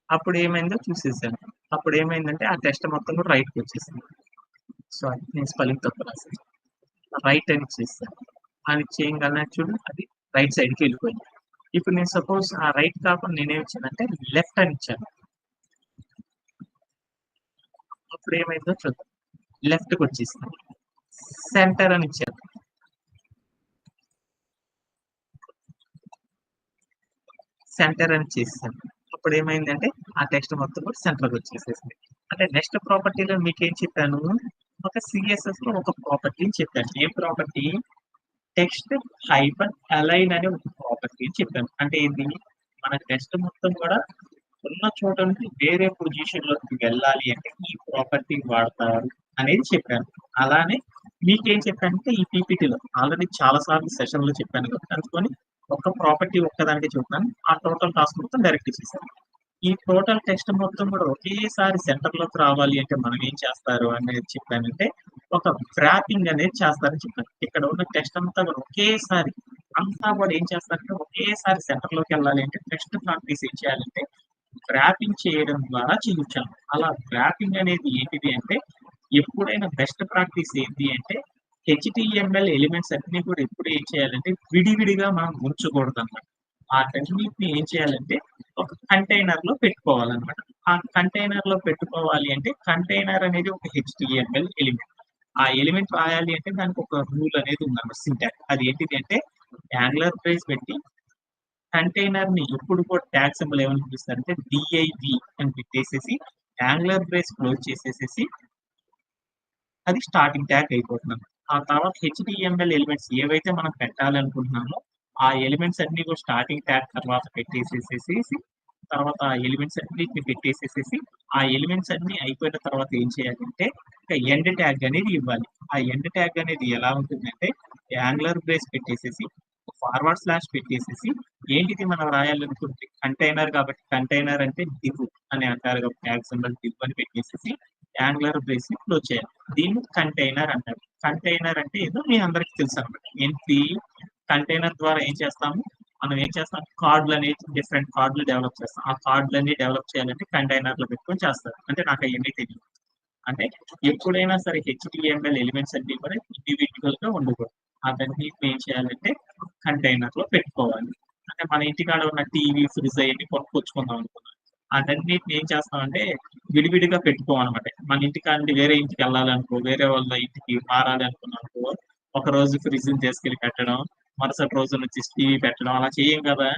అప్పుడు ఏమైందో చూసేసాను. అప్పుడు ఏమైందంటే ఆ టెక్స్ట్ మొత్తం కూడా రైట్కి వచ్చేసింది. సారీ నేను స్పెల్లింగ్ తప్పు రాశాను. రైట్ అని ఇచ్చేసాను. అది చేయగలనా చూడు, అది రైట్ సైడ్కి వెళ్ళిపోయింది. ఇప్పుడు నేను సపోజ్ ఆ రైట్ కాకుండా నేనేం ఇచ్చానంటే లెఫ్ట్ అని ఇచ్చాను. అప్పుడు ఏమైందో చూద్దాం. లెఫ్ట్కి వచ్చేసింది. సెంటర్ అని ఇచ్చాను. సెంటర్ అని చేసేసాను. అప్పుడు ఏమైందంటే ఆ టెక్స్ట్ మొత్తం కూడా సెంటర్‌కి వచ్చేసేసింది. అంటే నెక్స్ట్ ప్రాపర్టీలో మీకేం చెప్పాను, ఒక సీఎస్ఎస్‌లో ఒక ప్రాపర్టీని చెప్పాను. ఏం ప్రాపర్టీ? టెక్స్ట్ హైఫన్ అలైన్ అనే ఒక ప్రాపర్టీ అని చెప్పాను. అంటే ఏంటి? మన టెక్స్ట్ మొత్తం కూడా ఉన్న చోట నుంచి వేరే పొజిషన్‌లోకి వెళ్ళాలి అంటే ఈ ప్రాపర్టీ వాడతారు అనేది చెప్పాను. అలానే మీకేం చెప్పానంటే ఈ పీపీటీలో ఆల్రెడీ చాలా సార్లు సెషన్‌లో చెప్పాను కాబట్టి అందుకని ఒక్క ప్రాపర్టీ ఒక్కదానికే చెప్తున్నాను. ఆ టోటల్ టాస్క్ మొత్తం డైరెక్ట్ ఇచ్చేసాను. ఈ టోటల్ టెక్స్ట్ మొత్తం కూడా ఒకేసారి సెంటర్‌లోకి రావాలి అంటే మనం ఏం చేస్తారు అనేది చెప్పానంటే ఒక వ్రాపింగ్ అనేది చేస్తారని చెప్పాను. ఇక్కడ ఉన్న టెక్స్ట్ అంతా కూడా ఒకేసారి అంతా కూడా ఏం చేస్తారంటే ఒకేసారి సెంటర్‌లోకి వెళ్ళాలి అంటే టెక్స్ట్ ప్రాక్టీస్ ఏం చేయాలంటే వ్రాపింగ్ చేయడం ద్వారా చేయొచ్చాను. అలా వ్రాపింగ్ అనేది ఏంటిది అంటే ఎప్పుడైనా బెస్ట్ ప్రాక్టీస్ ఏంటి అంటే హెచ్‌టీఎంఎల్ ఎలిమెంట్స్ అన్నీ కూడా ఎప్పుడు ఏం చేయాలంటే విడివిడిగా మనం ఉంచకూడదన్నమాట. ఆటన్నిటిని ఏం చేయాలంటే ఒక కంటైనర్‌లో పెట్టుకోవాలన్నమాట. ఆ కంటైనర్‌లో పెట్టుకోవాలి అంటే కంటైనర్ అనేది ఒక హెచ్‌టీఎంఎల్ ఎలిమెంట్. ఆ ఎలిమెంట్ రాయాలి అంటే దానికి ఒక రూల్ అనేది ఉందన్నమాట సింటాక్స్. అది ఏంటిది అంటే యాంగులర్ బ్రేస్ పెట్టి కంటైనర్‌ని ఎప్పుడు కూడా ట్యాగ్ సింబల్ ఏమని పిలుస్తారంటే డిఐవి అని పెట్టేసేసి యాంగులర్ బ్రేస్ క్లోజ్ చేసేసేసి అది స్టార్టింగ్ ట్యాగ్ అయిపోతుందన్నమాట. ఆ తర్వాత హెచ్‌టీఎంఎల్ ఎలిమెంట్స్ ఏవైతే మనం పెట్టాలనుకుంటున్నామో ఆ ఎలిమెంట్స్ అన్నీ కూడా స్టార్టింగ్ ట్యాగ్ తర్వాత పెట్టేసేసేసి తర్వాత ఆ ఎలిమెంట్స్ అన్నిటిని పెట్టేసేసేసి ఆ ఎలిమెంట్స్ అన్నీ అయిపోయిన తర్వాత ఏం చేయాలంటే ఒక ఎండ్ ట్యాగ్ అనేది ఇవ్వాలి. ఆ ఎండ్ ట్యాగ్ అనేది ఎలా ఉంటుందంటే యాంగులర్ బ్రేస్ పెట్టేసేసి ఫార్వర్డ్ స్లాష్ పెట్టేసేసి ఏంటిది మనం రాయాలనుకుంటే కంటైనర్ కాబట్టి కంటైనర్ అంటే డివ్ అని అంటారు కాబట్టి ట్యాగ్ సింబల్ డివ్ అని పెట్టేసేసి యాంగులర్ బ్రేస్ ని క్లోజ్ చేయాలి. దీన్ని కంటైనర్ అంటారు. కంటైనర్ అంటే ఏదో మీ అందరికి తెలుసు అనమాట. ఏంటి కంటైనర్ ద్వారా ఏం చేస్తాము, మనం ఏం చేస్తాం కార్డులు అనేది డిఫరెంట్ కార్డులు డెవలప్ చేస్తాం. ఆ కార్డులన్నీ డెవలప్ చేయాలంటే కంటైనర్ లో పెట్టుకొని చేస్తారు. అంటే నాకు అవన్నీ తెలియదు. అంటే ఎప్పుడైనా సరే హెచ్‌టీఎంఎల్ ఎలిమెంట్స్ అన్నీ కూడా ఇండివిడ్యువల్ గా ఉండకూడదు. అవన్నిటిని ఏం చేయాలంటే కంటైనర్ లో పెట్టుకోవాలి. అంటే మన ఇంటికాడ ఉన్న టీవీ, ఫ్రిడ్జ్ అయన్నీ కొనుక్కొచ్చుకుందాం అనుకున్నాం. అటన్నిటిని ఏం చేస్తామంటే విడివిడిగా పెట్టుకోమనమాట. మన ఇంటికాడ నుండి వేరే ఇంటికి వెళ్ళాలనుకో, వేరే వాళ్ళ ఇంటికి మారాలి అనుకున్నామనుకో, ఒకరోజు ఫ్రిడ్జ్‌ని తీసుకెళ్ళి పెట్టడం, మరుసటి రోజు వచ్చేసి టీవీ పెట్టడం అలా చేయం కదా!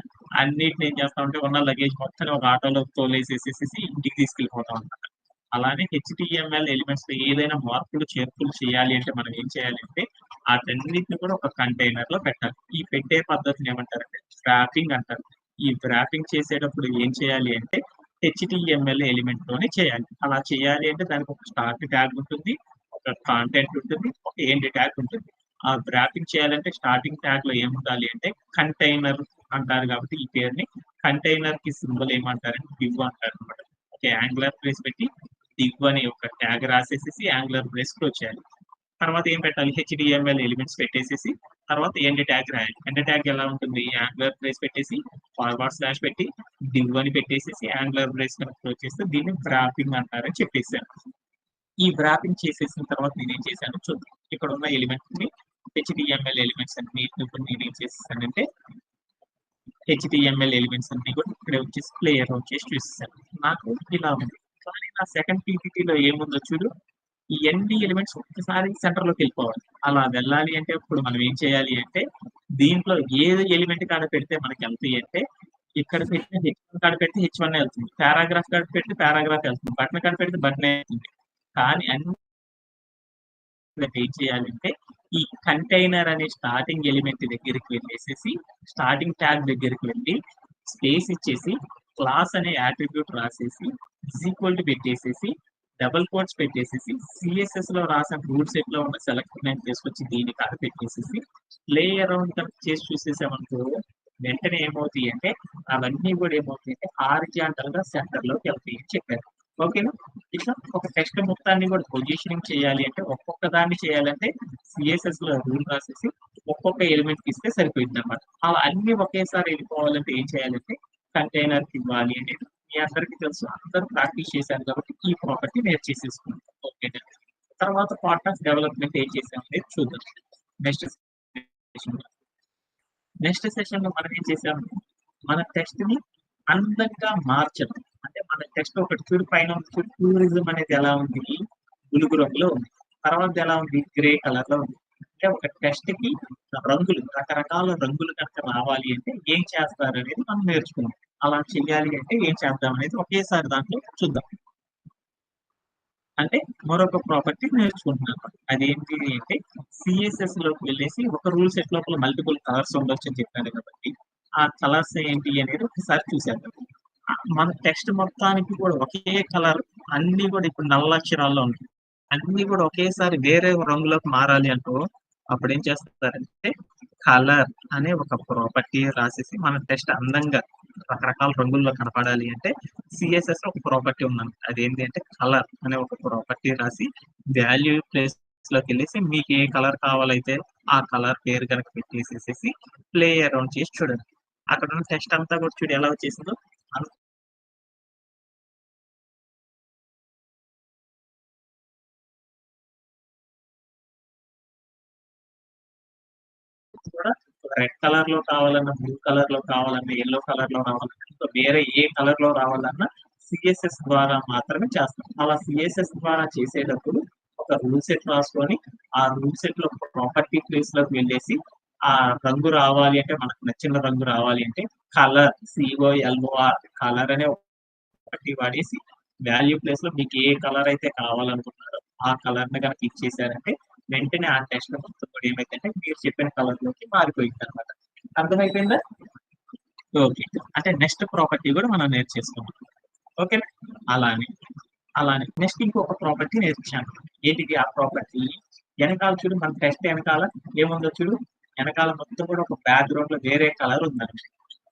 అన్నిటిని ఏం చేస్తామంటే ఉన్న లగేజ్ మొత్తాన్ని ఒక ఆటోలో తోలేసేసేసేసి ఇంటికి తీసుకెళ్ళిపోతాం అన్నమాట. అలానే హెచ్‌టీఎంఎల్ ఎలిమెంట్స్‌లో ఏదైనా మార్పులు, చేర్పులు చేయాలి అంటే మనం ఏం చేయాలంటే ఆటన్నిటిని కూడా ఒక కంటైనర్‌లో పెట్టాలి. ఈ పెట్టే పద్ధతిని ఏమంటారంటే వ్రాపింగ్ అంటారు. ఈ వ్రాపింగ్ చేసేటప్పుడు ఏం చేయాలి అంటే హెచ్‌టీఎంఎల్ ఎలిమెంట్‌లోనే చేయాలి. అలా చేయాలి అంటే దానికి ఒక స్టార్ట్ ట్యాగ్ ఉంటుంది. ఒక కాంటెంట్ ఉంటుంది. ఒక ఎండ్ ట్యాగ్ ఉంటుంది. ఆ వ్రాపింగ్ చేయాలంటే స్టార్టింగ్ ట్యాగ్‌లో ఏముండాలి అంటే కంటైనర్ అంటారు కాబట్టి ఈ పేరుని కంటైనర్‌కి సింబల్ ఏమంటారంటే డివ్ అంటారనమాట. ఒక యాంగులర్ బ్రేస్ పెట్టి డివ్ అని ఒక ట్యాగ్ రాసేసేసి యాంగులర్ బ్రేస్ క్లోజ్ చేయాలి. తర్వాత ఏం పెట్టాలి హెచ్‌టీఎంఎల్ ఎలిమెంట్స్ పెట్టేసేసి తర్వాత ఎండ్ ట్యాగ్ రాయాలి. ఎండ్ ట్యాగ్ ఎలా ఉంటుంది యాంగులర్ బ్రేస్ పెట్టేసి ఫార్వర్డ్ స్లాష్ పెట్టి డివ్ అని పెట్టేసేసి యాంగులర్ బ్రేస్ కనుక క్లోజ్ చేస్తే దీన్ని వ్రాపింగ్ అంటారని చెప్పేసాను. ఈ వ్రాపింగ్ చేసేసిన తర్వాత నేనేం చేశాను చూద్దాం. ఇక్కడ ఉన్న ఎలిమెంట్స్ ని హెచ్‌టీఎంఎల్ ఎలిమెంట్స్ అన్నిటిని ఇప్పుడు నేనేం చేసేసానంటే హెచ్‌టీఎంఎల్ ఎలిమెంట్స్ అన్ని కూడా ఇక్కడే వచ్చేసి ప్లేయర్ వచ్చేసి చూసేసాను. నాకు ఇలా ఉంది. కానీ నా సెకండ్ పీపీటీలో ఏముందో చూడు, ఈ ఎన్ని ఎలిమెంట్స్ ఒక్కసారి సెంటర్‌లోకి వెళ్ళిపోవాలి. అలా వెళ్ళాలి అంటే ఇప్పుడు మనం ఏం చేయాలి అంటే దీంట్లో ఏ ఎలిమెంట్ కాడ పెడితే మనకి వెళ్తాయి అంటే ఇక్కడ పెట్టిన హెచ్1 కాడ పెడితే హెచ్1 వెళ్తుంది. పారాగ్రాఫ్ కాడ పెడితే పారాగ్రాఫ్ వెళ్తుంది. బటన్ కాడ పెడితే బటనే వెళ్తుంది. కానీ అన్ని ఏం చేయాలంటే ఈ కంటైనర్ అనే స్టార్టింగ్ ఎలిమెంట్ దగ్గరికి వెళ్ళేసేసి స్టార్టింగ్ ట్యాగ్ దగ్గరికి వెళ్ళి స్పేస్ ఇచ్చేసి క్లాస్ అనే యాట్రిబ్యూట్ రాసేసి ఈక్వల్ టు పెట్టేసేసి డబుల్ కోట్స్ పెట్టేసేసి సిఎస్ఎస్ లో రాసిన రూల్ సెట్ లో ఉన్న సెలెక్ట్ తీసుకొచ్చి దీని కాడ పెట్టేసేసి ప్లే అరౌండ్ కనుక చేసి చూసేసామనుకో వెంటనే ఏమవుతాయి అంటే అవన్నీ కూడా ఏమవుతాయి అంటే హారిజాంటల్ గా సెంటర్ లోకి వెళ్తాయి అని చెప్పారు. ఓకేనా? ఇట్లా ఒక టెక్స్ట్ మొత్తాన్ని కూడా పొజిషనింగ్ చేయాలి అంటే ఒక్కొక్క దాన్ని చేయాలంటే సిఎస్ఎస్ లో రూల్ రాసేసి ఒక్కొక్క ఎలిమెంట్ ఇస్తే సరిపోయింది అనమాట. అలా అన్ని ఒకేసారి వెళ్ళిపోవాలంటే ఏం చేయాలంటే కంటైనర్ ఇవ్వాలి అనేది మీ అందరికీ తెలుసు. అందరూ ప్రాక్టీస్ చేశారు కాబట్టి ఈ ప్రాపర్టీ నేర్చేసేసుకున్నాం. ఓకే. తర్వాత పార్ట్ ఆఫ్ డెవలప్మెంట్ ఏం చేసాం అనేది చూద్దాం. నెక్స్ట్ నెక్స్ట్ సెషన్ లో మనం ఏం చేసాము, మన టెక్స్ట్ ని అందంగా మార్చడం. అంటే మన టెక్స్ట్ ఒకటి చూడు పైన టూరిజం అనేది ఎలా ఉంది, బులుగు రంగులో ఉంది. తర్వాత ఎలా ఉంది, గ్రే కలర్ లో ఉంది. అంటే ఒక టెక్స్ట్ కి రంగులు, రకరకాల రంగులు కనుక రావాలి అంటే ఏం చేస్తారు అనేది మనం నేర్చుకున్నాం. అలా చెయ్యాలి అంటే ఏం చేద్దాం అనేది ఒకేసారి దాంట్లో చూద్దాం. అంటే మరొక ప్రాపర్టీ నేర్చుకుంటున్నాను. అదేంటి అంటే సిఎస్ఎస్ లోకి వెళ్ళేసి ఒక రూల్ సెట్ లోపల మల్టిపుల్ కలర్స్ ఉండొచ్చు అని చెప్పాను కాబట్టి ఆ కలర్స్ ఏంటి అనేది ఒకసారి చూసేద్దాం. మన టెక్స్ట్ మొత్తానికి కూడా ఒకే కలర్, అన్ని కూడా ఇప్పుడు నల్ల అక్షరాల్లో ఉంటాయి. అన్ని కూడా ఒకేసారి వేరే రంగులోకి మారాలి అంటూ అప్పుడు ఏం చేస్తారంటే కలర్ అనే ఒక ప్రాపర్టీ రాసేసి మన టెక్స్ట్ అందంగా రకరకాల రంగుల్లో కనపడాలి అంటే సిఎస్ఎస్ ఒక ప్రాపర్టీ ఉందండి. అది ఏంటి అంటే కలర్ అనే ఒక ప్రాపర్టీ రాసి వాల్యూ ప్లేస్ లోకి వెళ్ళేసి మీకు ఏ కలర్ కావాలైతే ఆ కలర్ పేరు కనుక పెట్టేసేసి ప్లే అరౌండ్ చేసి చూడండి. అక్కడ ఉన్న టెక్స్ట్ అంతా కూడా చూడు ఎలా వచ్చేసిందో. కూడా రెడ్ కలర్ లో కావాలన్నా, బ్లూ కలర్ లో కావాలన్నా, ఎల్లో కలర్ లో రావాలన్నా, ఇంకా వేరే ఏ కలర్ లో రావాలన్నా సిఎస్ఎస్ ద్వారా మాత్రమే చేస్తాం. అలా సిఎస్ఎస్ ద్వారా చేసేటప్పుడు ఒక రూల్ సెట్ రాసుకొని ఆ రూల్ సెట్ లో ప్రాపర్టీ ప్లేస్ లోకి వెళ్ళేసి ఆ రంగు రావాలి అంటే మనకు నచ్చిన రంగు రావాలి అంటే కలర్ సిఓఎల్ఓఆర్ కలర్ అనే ఒకటి వాడేసి వాల్యూ ప్లేస్ లో మీకు ఏ కలర్ అయితే కావాలనుకుంటున్నారో ఆ కలర్ ని కనుక ఇచ్చేసారంటే వెంటనే ఆ టెస్ట్ మొత్తం కూడా ఏమైందంటే మీరు చెప్పిన కలర్ లోకి మారిపోయింది అనమాట. అర్థమైపోయిందా? ఓకే. అంటే నెక్స్ట్ ప్రాపర్టీ కూడా మనం నేర్చేసుకున్నాం. ఓకే. అలానే అలానే నెక్స్ట్ ఇంకొక ప్రాపర్టీ నేర్చాను. ఏంటిది ఆ ప్రాపర్టీ? వెనకాల చూడు, మన టెస్ట్ వెనకాల ఏముందో చూడు, వెనకాల మొత్తం కూడా ఒక బ్యాక్గ్రౌండ్ లో వేరే కలర్ ఉందండి.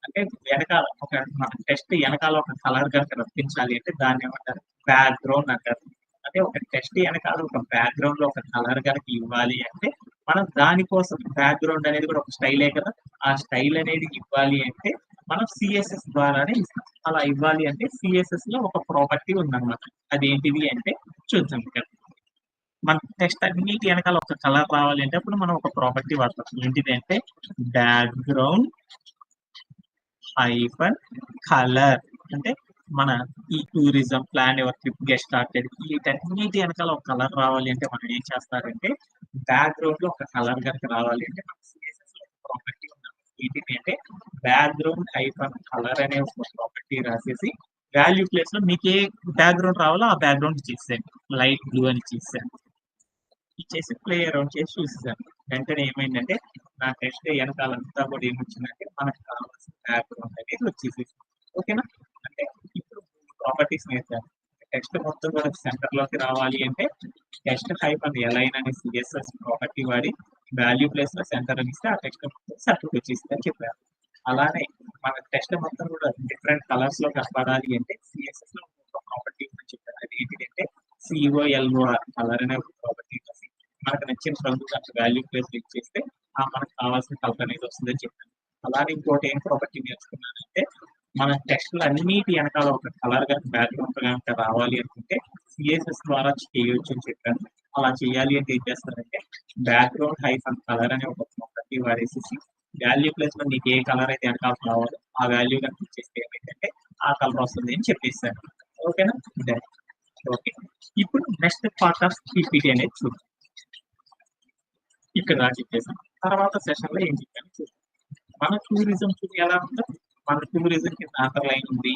అంటే వెనకాల ఒక మన టెస్ట్ వెనకాల ఒక కలర్ కనుక రప్పించాలి అంటే దాన్ని ఏమంటారు, బ్యాక్గ్రౌండ్ అంటారు. అంటే ఒక టెస్ట్ వెనకాల ఒక బ్యాక్గ్రౌండ్ లో ఒక కలర్ కనుక ఇవ్వాలి అంటే మనం దానికోసం బ్యాక్గ్రౌండ్ అనేది కూడా ఒక స్టైలే కదా, ఆ స్టైల్ అనేది ఇవ్వాలి అంటే మనం సిఎస్ఎస్ ద్వారానే ఇస్తాం. అలా ఇవ్వాలి అంటే సిఎస్ఎస్ లో ఒక ప్రాపర్టీ ఉందన్నమాట. అదేంటిది అంటే చూద్దాం ఇక్కడ. మన టెక్స్ట్ అన్నిటి వెనకాల ఒక కలర్ రావాలి అంటే అప్పుడు మనం ఒక ప్రాపర్టీ వాడతాం. ఏంటిది అంటే బ్యాక్గ్రౌండ్ హైఫన్ కలర్. అంటే మన ఈ tourism plan your trip get started వీటన్నిటి వెనకాల ఒక కలర్ రావాలి అంటే మనం ఏం చేస్తారంటే బ్యాక్గ్రౌండ్ లో ఒక కలర్ కనుక రావాలి అంటే మనం సిఎస్ఎస్ లో ప్రాపర్టీ ఉన్నాం. ఏంటిది అంటే బ్యాక్గ్రౌండ్ హైఫన్ కలర్ అనే ఒక ప్రాపర్టీ రాసేసి వాల్యూ ప్లేస్ లో మీకు ఏ బ్యాక్గ్రౌండ్ రావాలో ఆ బ్యాక్గ్రౌండ్ ఇచ్చేసాను. లైట్ బ్లూ అని ఇచ్చేసాను. ఇచ్చేసి ప్లే అరౌండ్ చేసి చూసేసాను. వెంటనే ఏమైందంటే నా టెస్ట్ వెనకాలంతా కూడా ఏమొచ్చిందంటే మనకు కావాల్సిన బ్యాక్గ్రౌండ్ అనేది వచ్చేసి. ఓకేనా? అంటే ఇప్పుడు ప్రాపర్టీస్ నేర్చాను. టెక్స్ట్ మొత్తం కూడా సెంటర్ లోకి రావాలి అంటే టెక్స్ట్ టైప్ అని ఎలైన్ అనే సిఎస్ఎస్ ప్రాపర్టీ వాడి వాల్యూ ప్లేస్ లో సెంటర్ అని ఇస్తే ఆ టెక్స్ట్ మొత్తం సెంటర్కి వచ్చేసింది అని చెప్పారు. అలానే మన టెక్స్ట్ మొత్తం కూడా డిఫరెంట్ కలర్స్ లో కనపడాలి అంటే సిఎస్ఎస్ లో ఒక ప్రాపర్టీ అని చెప్పారు. అది ఏంటంటే సిఓఎల్ఓఆర్ కలర్ అనే ఒక ప్రాపర్టీ రాసి మనకు నచ్చిన రంగు వాల్యూ ప్లేస్ క్లిక్ చేస్తే ఆ మనకు కావాల్సిన కలర్ అనేది వస్తుందని చెప్పాను. అలానే ఇంకోటి ఏం ప్రాపర్టీ నేర్చుకున్నానంటే మన టెక్స్ట్ అన్నిటి వెనకాల ఒక కలర్ గా బ్యాక్గ్రౌండ్ కనుక రావాలి అనుకుంటే సిఎస్ఎస్ ద్వారా చేయొచ్చు అని చెప్పాను. అలా చేయాలి అంటే ఏం చేస్తారంటే బ్యాక్గ్రౌండ్ హైఫన్ కలర్ అనే ఒక ప్రాపర్టీ వాడేసేసి వాల్యూ ప్లేస్ లో నీకు ఏ కలర్ అయితే వెనకాల కావాలో ఆ వాల్యూ కనుక ఇచ్చేస్తే ఏమైందంటే ఆ కలర్ వస్తుంది అని చెప్పేస్తాను. ఓకేనా? ఓకే. ఇప్పుడు నెక్స్ట్ పార్ట్ ఆఫ్ పీపీటీ అనేది చూద్దాం. ఇక్కడ దాకా చెప్పేసాం. తర్వాత సెషన్ లో ఏం చెప్పాను చూద్దాం. మన టూరిజం చూసి ఎలా ఉందో మన టూరిజం కింద అండర్ లైన్ ఉంది.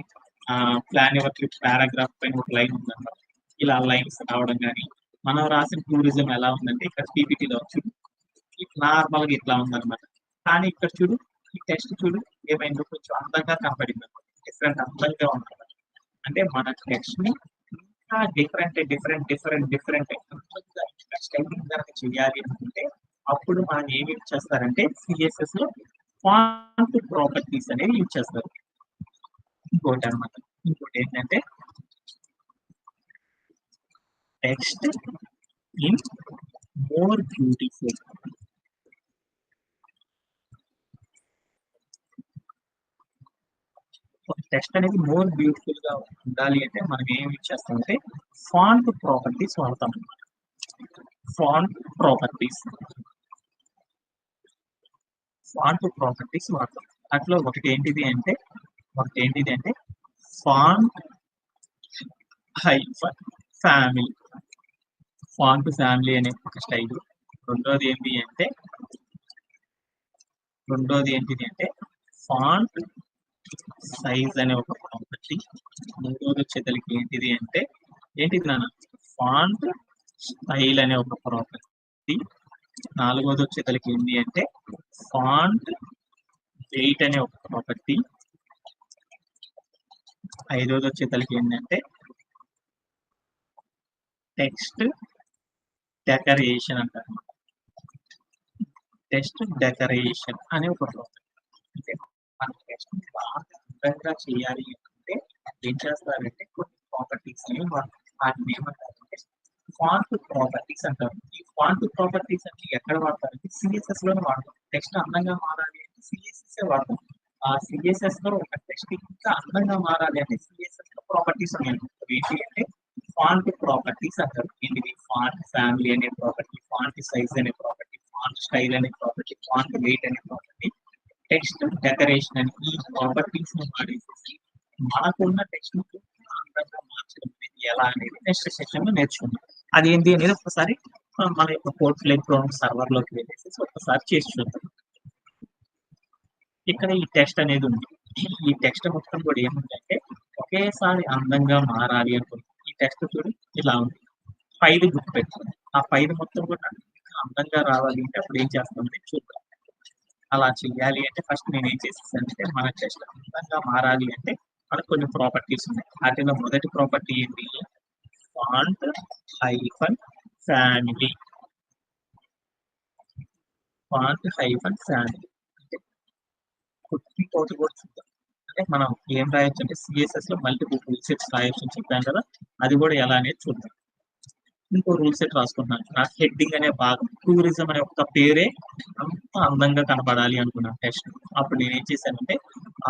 ప్లాన్ యువర్ ట్రిప్ పారాగ్రాఫ్ పైన ఒక లైన్ ఉందన్నమాట. ఇలా లైన్స్ రావడం కానీ మనం రాసిన టూరిజం ఎలా ఉందంటే ఇక్కడ పీపీటీలో చూడు నార్మల్ గా ఇట్లా ఉందన్నమాట. కానీ ఇక్కడ చూడు ఈ టెక్స్ట్ చూడు ఏమైందో కొంచెం అందంగా కనపడింది అనమాట. డిఫరెంట్ అందంగా ఉందన్నమాట. అంటే మన టెక్స్ట్ ని ఇంకా డిఫరెంట్ స్టైలింగ్ కనుక చేయాలి అనుకుంటే అప్పుడు మనం ఏమి యూజ్ చేస్తారంటే సిఎస్ఎస్ లో ఫాంట్ ప్రాపర్టీస్ అనేవి యూజ్ చేస్తారు. ఇంకోటి అనమాట. ఇంకోటి ఏంటంటే text in more beautiful. Text అనేది మోర్ బ్యూటిఫుల్ గా ఉండాలి అంటే మనం ఏం యూజ్ చేస్తామంటే ఫాంట్ ప్రాపర్టీస్ వాడతాం. ఫాంట్ ప్రాపర్టీస్ ఫాంట్ ప్రాపర్టీస్ వాడతాం. అట్లా ఒకటి ఏంటిది అంటే font hyphen family. Font family అనే ఒక స్టైల్. రెండోది ఏంటిది అంటే ఫాంట్ సైజ్ అనే ఒక ప్రాపర్టీ. మూడోది వచ్చేసరికి ఏంటిది నాన్న ఫాంట్ స్టైల్ అనే ఒక ప్రాపర్టీ. నాలుగోది వచ్చేసరికి ఏంటి అంటే ఫాంట్ వెయిట్ అనే ఒక ప్రాపర్టీ. ఐదోది వచ్చేసరికి ఏంటంటే టెక్స్ట్ డెకరేషన్ అంటారు. టెక్స్ట్ డెకరేషన్ అనే ఒక ప్రాపర్టీ. అంటే మన టెక్స్ట్ బాగా అందంగా చేయాలి అంటే ఏం చేస్తారంటే కొన్ని ప్రాపర్టీస్ వాటిని ఏమంటారంటే ఫాంట్ ప్రాపర్టీస్ అంటారు. ఈ ఫాంట్ ప్రాపర్టీస్ అన్ని ఎక్కడ వాడతారంటే సిఎస్ఎస్ లోనే వాడతాం. టెక్స్ట్ అందంగా మారాలి అంటే సిఎస్ఎస్ వాడతాం. ఆ సిఎస్ఎస్ లో ఒక టెక్స్ట్ ఇంకా అందంగా మారాలి అంటే సిఎస్ఎస్ లో ప్రాపర్టీస్ ఉన్నాయి. ఏంటి అంటే ఫాంట్ ప్రాపర్టీస్ అంటారు. ఏంటిది ఫాంట్ ఫ్యామిలీ అనే ప్రాపర్టీ, ఫాంట్ సైజ్ అనే ప్రాపర్టీ, ఫాంట్ స్టైల్ అనే ప్రాపర్టీ, ఫాంట్ వెయిట్ అనే ప్రాపర్టీ, టెక్స్ట్ డెకరేషన్ అని ఈ ప్రాపర్టీస్ ని వాడేసి మనకున్న టెక్స్ట్ అందంగా మార్చడం అనేది ఎలా అనేది నెక్స్ట్ సెషన్ లో నేర్చుకుందాం. అది ఏంటి అనేది ఒకసారి మన యొక్క కోడ్ ప్లే గ్రౌండ్ సర్వర్ లోకి వెళ్ళేసి ఒకసారి చేసి చూద్దాం. ఇక్కడ ఈ టెక్స్ట్ అనేది ఉంది. ఈ టెక్స్ట్ మొత్తం కూడా ఏముందంటే ఒకేసారి అందంగా మారాలి అనుకుంటుంది. ఈ టెక్స్ట్ చూడు ఇలా ఉంది. 5 గుర్తు పెట్టుకోండి. ఆ 5 మొత్తం కూడా అందంగా రావాలి అంటే అప్పుడు ఏం చేస్తామని చూద్దాం. అలా చేయాలి అంటే ఫస్ట్ నేను ఏం చేసేసానంటే మన టెక్స్ట్ అందంగా మారాలి అంటే మనకు కొన్ని ప్రాపర్టీస్ ఉన్నాయి. వాటిలో మొదటి ప్రాపర్టీ ఏంటి font hyphen family. Font hyphen family అంటే ఇంకోటి కూడా చూద్దాం. అంటే మనం ఏం రాయొచ్చు అంటే సిఎస్ఎస్ లో మల్టిపుల్ రూల్ సెట్స్ రాయొచ్చు అని చెప్పాను కదా, అది కూడా ఎలా అనేది చూద్దాం. ఇంకో రూల్ సెట్ రాసుకున్నాను. నాకు హెడ్డింగ్ అనే భాగం టూరిజం అనే ఒక పేరే అంత అందంగా కనపడాలి అనుకున్నాను టెక్స్ట్. అప్పుడు నేను ఏం చేశానంటే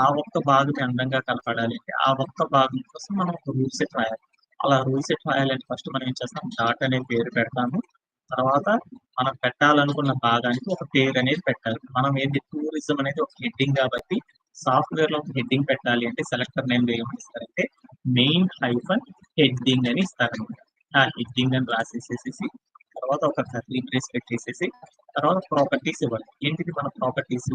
ఆ ఒక్క భాగం అందంగా కనపడాలి అంటే ఆ ఒక్క భాగం కోసం మనం ఒక రూల్ సెట్ రాయాలి. అలా రూల్ సెట్ రాయాలంటే ఫస్ట్ మనం ఏం చేస్తాం డాట్ అనే పేరు పెడతాము. తర్వాత మనం పెట్టాలనుకున్న భాగానికి ఒక పేరు అనేది పెట్టాలి. మనం ఏంటి టూరిజం అనేది ఒక హెడ్డింగ్ కాబట్టి సాఫ్ట్వేర్ లో ఒక హెడ్డింగ్ పెట్టాలి అంటే సెలెక్టర్ నేమ్ ఏమని ఇస్తారంటే మెయిన్ హైఫన్ హెడ్డింగ్ అని ఇస్తారనమాట. ఆ హెడ్డింగ్ అని రాసేసేసి తర్వాత ఒక కర్లీ బ్రేస్ పెట్టేసేసి తర్వాత ప్రాపర్టీస్ ఇవ్వాలి. ఏంటిది మన ప్రాపర్టీస్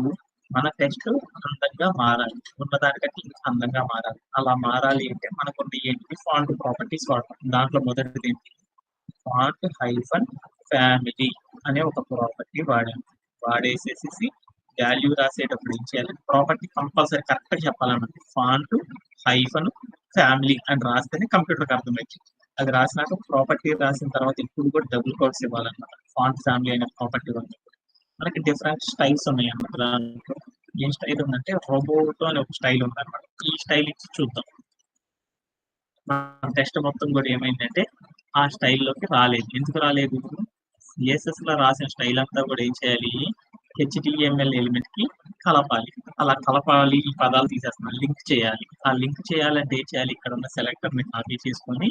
మన టెక్స్ట్ అందంగా మారాలి, ఉన్నదానికంటే ఇంకా అందంగా మారాలి. అలా మారాలి అంటే మనకు ఏంటి ఫాంట్ ప్రాపర్టీస్ వాడతాం. దాంట్లో మొదటిది ఏంటి ఫాంట్ హైఫన్ ఫ్యామిలీ అనే ఒక ప్రాపర్టీ వాడేసేసి వాల్యూ రాసేటప్పుడు ఏం చేయాలి ప్రాపర్టీ కంపల్సరీ కరెక్ట్గా చెప్పాలన్నమాట. ఫాంట్ హైఫన్ ఫ్యామిలీ అని రాస్తేనే కంప్యూటర్కి అర్థమవుతుంది. అది రాసినాక ప్రాపర్టీ రాసిన తర్వాత ఇప్పుడు కూడా డబుల్ కోట్స్ ఇవ్వాలన్నమాట. ఫాంట్ ఫ్యామిలీ అనే ప్రాపర్టీ ఉంది. మనకి డిఫరెంట్ స్టైల్స్ ఉన్నాయి అన్నమాట. దాంట్లో ఏం స్టైల్ ఉందంటే రోబోటో అనే ఒక స్టైల్ ఉందన్నమాట. ఈ స్టైల్ ఇచ్చి చూద్దాం. టెస్ట్ మొత్తం కూడా ఏమైందంటే ఆ స్టైల్లోకి రాలేదు. ఎందుకు రాలేదు? సిఎస్ఎస్ లో రాసిన స్టైల్ అంతా కూడా ఏం చేయాలి హెచ్టిఎంఎల్ ఎలిమెంట్ కి కలపాలి. అలా కలపాలి, ఈ పదాలు తీసేస్తున్నాను, లింక్ చేయాలి. ఆ లింక్ చేయాలంటే ఏం చేయాలి ఇక్కడ ఉన్న సెలెక్టర్ ని కాపీ చేసుకొని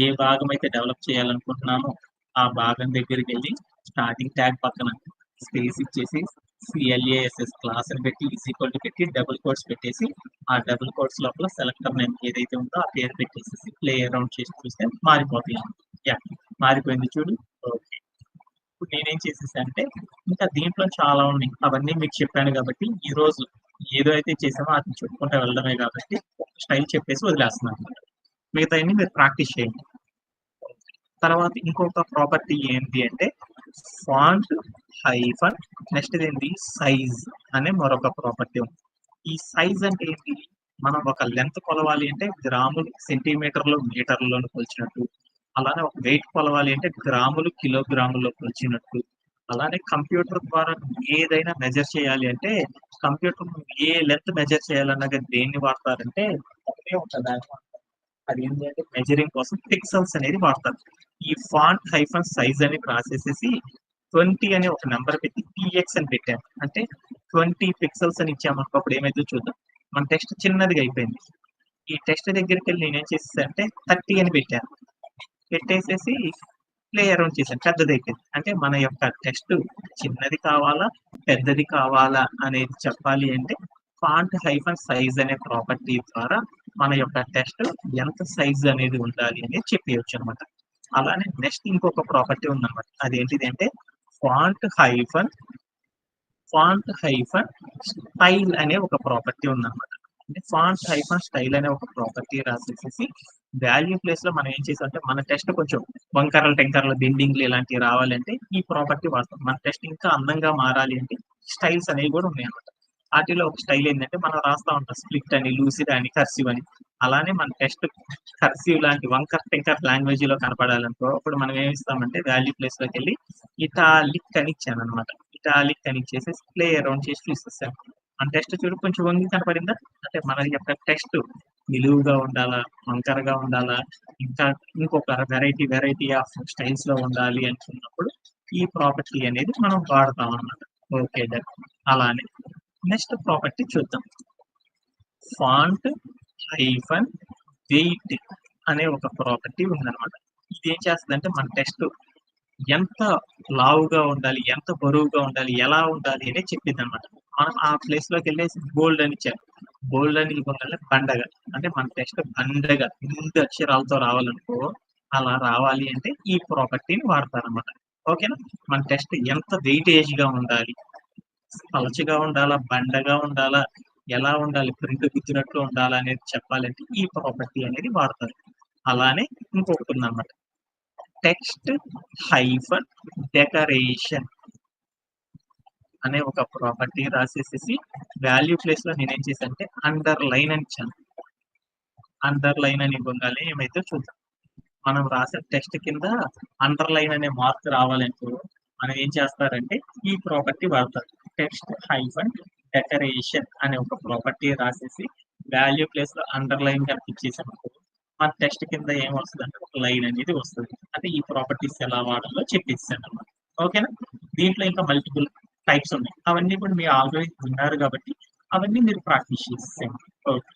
ఏ భాగం అయితే డెవలప్ చేయాలనుకుంటున్నామో ఆ భాగం దగ్గరికి వెళ్ళి స్టార్టింగ్ ట్యాగ్ పక్కన స్పేస్ ఇచ్చేసి సిఎల్ఏఎస్ఎస్ క్లాస్ అని పెట్టి ఈక్వల్ టు పెట్టి డబుల్ కోట్స్ పెట్టేసి ఆ డబుల్ కోట్స్ లోపల సెలెక్టర్ నేమ్ ఏదైతే ఉందో ఆ పేరు పెట్టేసి ప్లే అరౌండ్ చేసి చూస్తే మారిపోతుంది. యా మారిపోయింది చూడు. ఓకే, ఇప్పుడు నేనేం చేసేసాను అంటే ఇంకా దీంట్లో చాలా ఉన్నాయి, అవన్నీ మీకు చెప్పాను కాబట్టి ఈ రోజు ఏదో అయితే చేసామో అది చెప్పుకుంటూ వెళ్ళడమే కాబట్టి ఒక స్టైల్ చెప్పేసి వదిలేస్తున్నాను అనమాట. మిగతా మీరు ప్రాక్టీస్ చేయండి. తర్వాత ఇంకొక ప్రాపర్టీ ఏంటి అంటే ఫాంట్ హైఫన్ నెక్స్ట్ ఏంటి సైజ్ అనే మరొక ప్రాపర్టీ ఉంది. ఈ సైజ్ అంటే ఏంటి మనం ఒక లెంత్ కొలవాలి అంటే గ్రాములు సెంటీమీటర్లు మీటర్లలో కొలిచినట్టు, అలానే ఒక వెయిట్ కొలవాలి అంటే గ్రాములు కిలోగ్రాముల్లో కొలిచినట్టు, అలానే కంప్యూటర్ ద్వారా ఏదైనా మెజర్ చేయాలి అంటే కంప్యూటర్ ఏ లెంత్ మెజర్ చేయాలన్నా దేన్ని వాడతారంటే ఒకటే ఉంటుంది. అది ఏంటంటే మెజరింగ్ కోసం పిక్సెల్స్ అనేది వాడతారు. ఈ ఫాంట్ హైఫన్ సైజ్ అని రాసేసేసి 20 అనే ఒక నెంబర్ పెట్టి పిఎక్స్ అని పెట్టాను. అంటే 20 పిక్సెల్స్ అని ఇచ్చామనుకో అప్పుడు ఏమైతే చూద్దాం. మన టెక్స్ట్ చిన్నదిగా అయిపోయింది. ఈ టెక్స్ట్ దగ్గరికి వెళ్ళి నేనేం చేసేసా అంటే 30 అని పెట్టాను. పెట్టేసేసి ప్లే అరౌండ్ చేశాను, పెద్దదైపోయింది. అంటే మన యొక్క టెక్స్ట్ చిన్నది కావాలా, పెద్దది కావాలా అనేది చెప్పాలి అంటే ఫాంట్ హైఫన్ సైజ్ అనే ప్రాపర్టీ ద్వారా మన యొక్క టెక్స్ట్ ఎంత సైజ్ అనేది ఉండాలి అనేది చెప్పేయచ్చు అనమాట. అలానే నెక్స్ట్ ఇంకొక ప్రాపర్టీ ఉందన్నమాట. అదేంటిది అంటే ఫాంట్ హైఫన్ స్టైల్ అనే ఒక ప్రాపర్టీ ఉందన్నమాట. అంటే ఫాంట్ హైఫన్ స్టైల్ అనే ఒక ప్రాపర్టీ రాసేసేసి వాల్యూ ప్లేస్ లో మనం ఏం చేసామంటే మన టెక్స్ట్ కొంచెం వంకరలు టెంకరలు బెండింగ్లు ఇలాంటివి రావాలంటే ఈ ప్రాపర్టీ వాడతాం. మన టెక్స్ట్ ఇంకా అందంగా మారాలి అంటే స్టైల్స్ అనేవి కూడా ఉన్నాయి అన్నమాట. వాటిలో ఒక స్టైల్ ఏంటంటే మనం రాస్తా ఉంటాం స్ప్లిట్ అని, లూసిడ్ అని, కర్సివ్ అని. అలానే మన టెక్స్ట్ కర్సివ్ లాంటి వంకర్ టెంకర్ లాంగ్వేజ్ లో కనపడాలనుకో అప్పుడు మనం ఏమి ఇస్తామంటే వాల్యూ ప్లేస్ లోకి వెళ్ళి ఇటాలిక్ అని ఇచ్చాను అనమాట. ఇటాలిక్ అని ఇచ్చేసి ప్లే అరౌండ్ చేసి చూసేసాను. మన టెక్స్ట్ చూడు కొంచెం వంగి కనపడిందా, అంటే మన యొక్క టెక్స్ట్ నిలువుగా ఉండాలా, వంకరగా ఉండాలా, ఇంకా ఇంకొక వెరైటీ ఆఫ్ స్టైల్స్ లో ఉండాలి అనుకున్నప్పుడు ఈ ప్రాపర్టీ అనేది మనం వాడతాం అన్నమాట. Okay done. అలానే నెక్స్ట్ ప్రాపర్టీ చూద్దాం. ఫాంట్ హైఫన్ వెయిట్ అనే ఒక ప్రాపర్టీ ఉందన్నమాట. ఇది ఏం చేస్తుందంటే మన టెక్స్ట్ ఎంత లావుగా ఉండాలి, ఎంత బరువుగా ఉండాలి, ఎలా ఉండాలి అనేది చెప్పింది అనమాట. మనం ఆ ప్లేస్ లోకి వెళ్ళేసి బోల్డ్ అని ఇచ్చారు. బోల్డ్ అని ఇవ్వగానే బండగా, అంటే మన టెక్స్ట్ బండగా ముందు అక్షరాలతో రావాలనుకో అలా రావాలి అంటే ఈ ప్రాపర్టీని వాడతారనమాట. ఓకేనా. మన టెక్స్ట్ ఎంత వెయిటేజ్ గా ఉండాలి, పలచగా ఉండాలా, బండగా ఉండాలా, ఎలా ఉండాలి, ప్రింట్ గుచ్చినట్లు ఉండాలా అనేది చెప్పాలంటే ఈ ప్రాపర్టీ అనేది వాడతారు. అలానే ఇంకొకటి ఉందన్నమాట, టెక్స్ట్ హైఫన్ డెకరేషన్ అనే ఒక ప్రాపర్టీ రాసేసేసి వాల్యూ ప్లేస్ లో నేనేం చేశానంటే అండర్ లైన్ అని ఇచ్చాను. అండర్ లైన్ అని ఇవ్వగానే ఏమైతే చూద్దాం. మనం రాసే టెక్స్ట్ కింద అండర్ లైన్ అనే మార్క్ రావాలంటూ మనం ఏం చేస్తారంటే ఈ ప్రాపర్టీ వాడతారు. టెక్స్ట్ హైఫన్ డెకరేషన్ అనే ఒక ప్రాపర్టీ రాసేసి వాల్యూ ప్లేస్ లో అండర్ లైన్ కనిపించేసాము. మన టెక్స్ట్ కింద ఏం వస్తుంది అంటే ఒక లైన్ అనేది వస్తుంది. అంటే ఈ ప్రాపర్టీస్ ఎలా వాడాలో చెప్పేసాను అన్నమాట. ఓకేనా. దీంట్లో ఇంకా మల్టిపుల్ టైప్స్ ఉన్నాయి, అవన్నీ కూడా మీరు ఆల్రెడీ విన్నారు కాబట్టి అవన్నీ మీరు ప్రాక్టీస్ చేసేయండి. ఓకే.